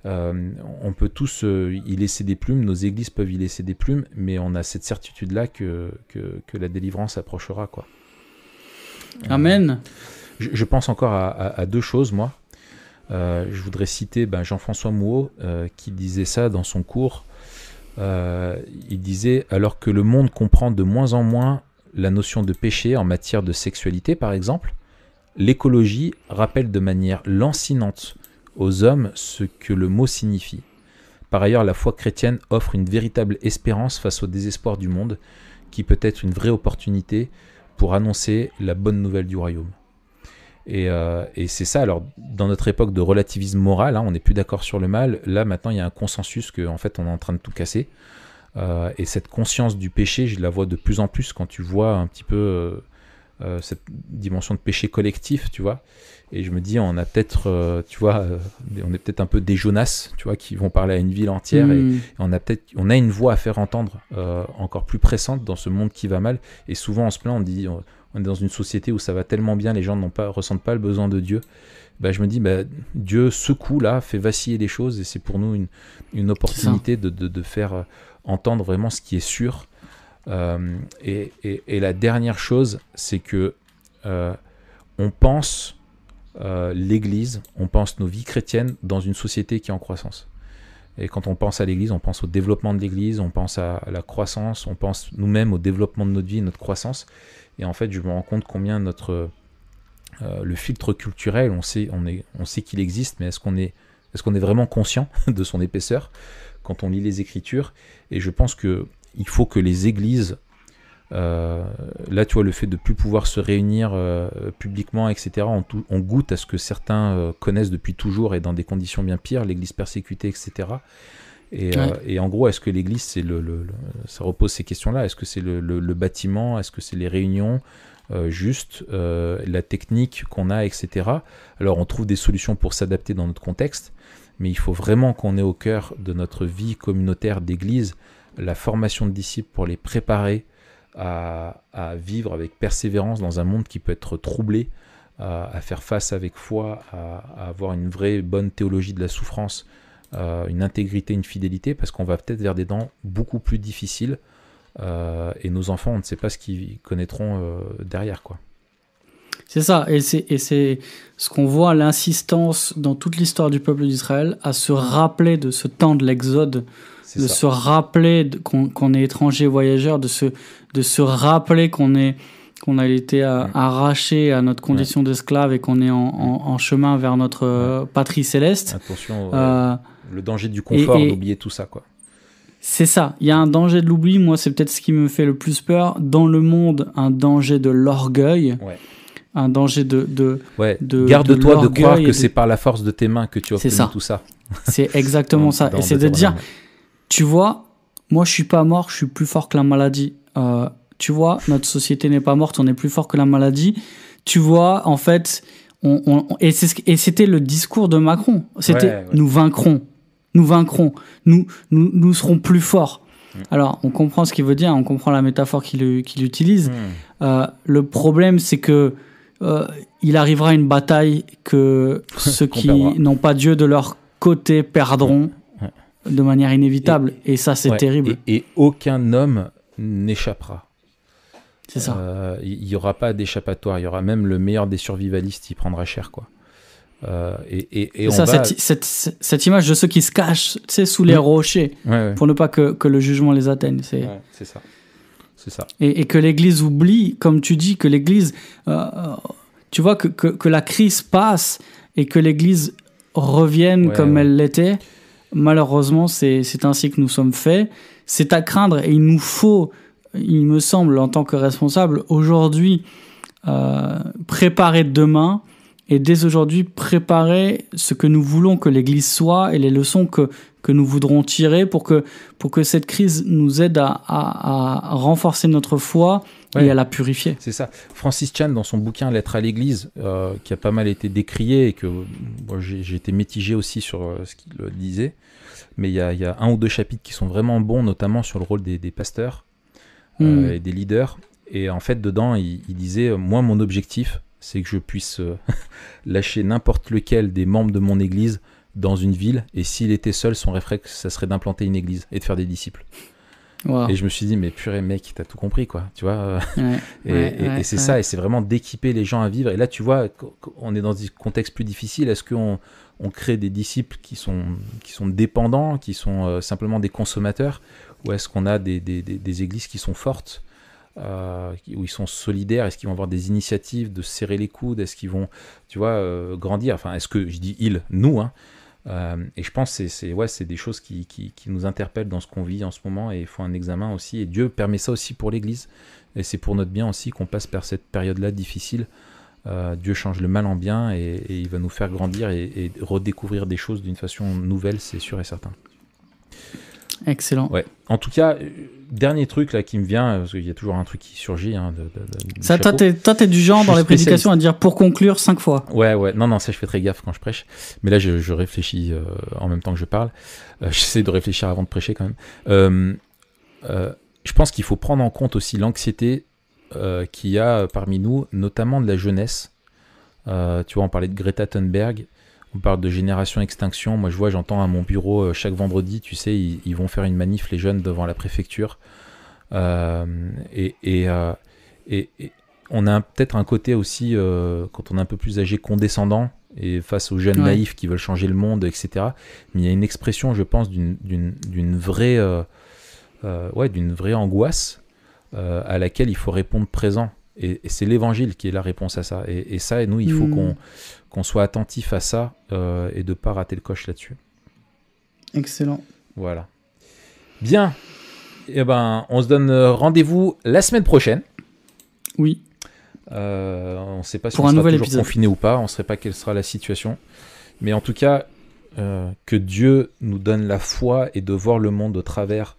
A: On peut tous y laisser des plumes, nos églises peuvent y laisser des plumes, mais on a cette certitude-là que la délivrance approchera, quoi.
B: Amen.
A: Je pense encore à deux choses, moi. Je voudrais citer Jean-François Mouot qui disait ça dans son cours. Il disait « Alors que le monde comprend de moins en moins la notion de péché en matière de sexualité, par exemple, l'écologie rappelle de manière lancinante aux hommes ce que le mot signifie. Par ailleurs, la foi chrétienne offre une véritable espérance face au désespoir du monde, qui peut être une vraie opportunité pour annoncer la bonne nouvelle du royaume. » Et c'est ça. Alors, dans notre époque de relativisme moral, hein, on n'est plus d'accord sur le mal. Là, maintenant, il y a un consensus qu'en fait, on est en train de tout casser. Et cette conscience du péché, je la vois de plus en plus quand tu vois un petit peu cette dimension de péché collectif, tu vois. Et je me dis, on a peut-être, tu vois, on est peut-être un peu des Jonas, tu vois, qui vont parler à une ville entière. Et on a une voix à faire entendre encore plus pressante dans ce monde qui va mal. Et souvent, on se plaint, on dit... On est dans une société où ça va tellement bien, les gens ressentent pas le besoin de Dieu. Je me dis, Dieu secoue là, fait vaciller les choses, et c'est pour nous une opportunité de faire entendre vraiment ce qui est sûr. Et la dernière chose, c'est que on pense l'Église, on pense nos vies chrétiennes dans une société qui est en croissance. Et quand on pense à l'Église, on pense au développement de l'Église, on pense à la croissance, on pense nous-mêmes au développement de notre vie, notre croissance. Et en fait, je me rends compte combien le filtre culturel, on sait qu'il existe, mais est-ce qu'on est vraiment conscient de son épaisseur quand on lit les Écritures? Et je pense qu'il faut que les églises, là tu vois, le fait de ne plus pouvoir se réunir publiquement, etc., on goûte à ce que certains connaissent depuis toujours et dans des conditions bien pires, l'église persécutée, etc. Et en gros, est-ce que l'église, ça repose ces questions-là? Est-ce que c'est le bâtiment? Est-ce que c'est les réunions juste la technique qu'on a, etc. Alors, on trouve des solutions pour s'adapter dans notre contexte, mais il faut vraiment qu'on ait au cœur de notre vie communautaire d'église la formation de disciples pour les préparer à vivre avec persévérance dans un monde qui peut être troublé, à faire face avec foi, à avoir une vraie bonne théologie de la souffrance, une intégrité, une fidélité, parce qu'on va peut-être vers des temps beaucoup plus difficiles, et nos enfants, on ne sait pas ce qu'ils connaîtront derrière, quoi.
B: C'est ça, et c'est ce qu'on voit, l'insistance dans toute l'histoire du peuple d'Israël à se rappeler de ce temps de l'Exode, se rappeler qu'on est étranger voyageur, de se rappeler qu'on a été arraché à notre condition d'esclave et qu'on est en chemin vers notre patrie céleste.
A: Attention, le danger du confort, d'oublier tout ça, quoi.
B: C'est ça, il y a un danger de l'oubli. Moi, c'est peut-être ce qui me fait le plus peur. Dans le monde, un danger de l'orgueil.
A: Ouais.
B: un danger de
A: garde-toi de croire que
B: et
A: c'est par la force de tes mains que tu as obtenu tout ça.
B: C'est exactement ça. Et c'est de dire, tu vois, moi je suis pas mort, je suis plus fort que la maladie. Tu vois, notre société n'est pas morte, on est plus fort que la maladie. Tu vois, en fait, et c'était le discours de Macron. C'était nous vaincrons, nous serons plus forts. Alors, on comprend ce qu'il veut dire, on comprend la métaphore qu'il utilise. Le problème, c'est que il arrivera une bataille que ceux qui n'ont pas Dieu de leur côté perdront de manière inévitable. Et ça, c'est terrible.
A: Et aucun homme n'échappera.
B: C'est ça.
A: Il n'y aura pas d'échappatoire. Il y aura même le meilleur des survivalistes, il prendra cher, quoi. Et
B: ça, cette image de ceux qui se cachent, tu sais, sous les rochers, pour ne pas que le jugement les atteigne. C'est
A: ça.
B: Et que l'Église oublie, comme tu dis, que l'Église, tu vois, que la crise passe et que l'Église revienne comme elle l'était. Malheureusement, c'est ainsi que nous sommes faits. C'est à craindre et il nous faut, il me semble, en tant que responsable, aujourd'hui, préparer demain. Et dès aujourd'hui, préparer ce que nous voulons que l'Église soit et les leçons que nous voudrons tirer pour que cette crise nous aide à renforcer notre foi et à la purifier.
A: C'est ça. Francis Chan, dans son bouquin Lettre à l'Église, qui a pas mal été décrié et que moi, j'ai été mitigé aussi sur ce qu'il disait, mais il y a 1 ou 2 chapitres qui sont vraiment bons, notamment sur le rôle des pasteurs et des leaders. Et en fait, dedans, il disait, moi, mon objectif, c'est que je puisse lâcher n'importe lequel des membres de mon église dans une ville, et s'il était seul, son réflexe, ça serait d'implanter une église et de faire des disciples. Wow. Et je me suis dit, mais purée mec, t'as tout compris, quoi, tu vois. Et c'est ça, et c'est vraiment d'équiper les gens à vivre. Et là, tu vois, on est dans des contextes plus difficiles. Est-ce qu'on crée des disciples qui sont dépendants, qui sont simplement des consommateurs, ou est-ce qu'on a des églises qui sont fortes, où ils sont solidaires? Est-ce qu'ils vont avoir des initiatives de serrer les coudes? Est-ce qu'ils vont, tu vois, grandir? Enfin, est-ce que je dis nous, hein, et je pense que c'est des choses qui nous interpellent dans ce qu'on vit en ce moment, et il faut un examen aussi, et Dieu permet ça aussi pour l'Église, et c'est pour notre bien aussi qu'on passe par cette période-là difficile. Dieu change le mal en bien, et il va nous faire grandir et redécouvrir des choses d'une façon nouvelle, c'est sûr et certain.
B: Excellent.
A: Ouais. En tout cas, dernier truc là qui me vient, parce qu'il y a toujours un truc qui surgit. Hein,
B: ça, toi, t'es du genre dans les prédications à dire pour conclure 5 fois.
A: Ouais. Non, ça, je fais très gaffe quand je prêche. Mais là, je réfléchis en même temps que je parle. J'essaie de réfléchir avant de prêcher quand même. Je pense qu'il faut prendre en compte aussi l'anxiété qu'il y a parmi nous, notamment de la jeunesse. Tu vois, on parlait de Greta Thunberg. On parle de génération extinction. Moi, j'entends à mon bureau chaque vendredi, tu sais, ils vont faire une manif, les jeunes, devant la préfecture. Et on a peut-être un côté aussi, quand on est un peu plus âgé, condescendant, et face aux jeunes naïfs qui veulent changer le monde, etc. Mais il y a une expression, je pense, d'une vraie angoisse à laquelle il faut répondre présent. Et c'est l'évangile qui est la réponse à ça. Et ça, et nous, il faut qu'on soit attentif à ça et de ne pas rater le coche là-dessus.
B: Excellent.
A: Voilà. Bien. Eh ben, on se donne rendez-vous la semaine prochaine.
B: Oui.
A: On ne sait pas si on sera toujours confiné ou pas. On ne sait pas quelle sera la situation. Mais en tout cas, que Dieu nous donne la foi et de voir le monde au travers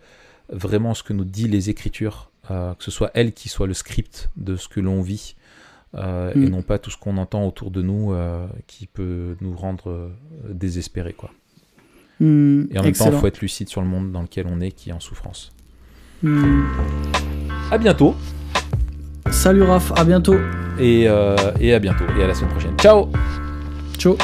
A: vraiment ce que nous dit les Écritures. Que ce soit elle qui soit le script de ce que l'on vit et non pas tout ce qu'on entend autour de nous qui peut nous rendre désespérés, quoi. Et en même temps, il faut être lucide sur le monde dans lequel on est, qui est en souffrance. À bientôt.
B: Salut Raph, à bientôt.
A: Et à bientôt, et à la semaine prochaine. Ciao.
B: Ciao.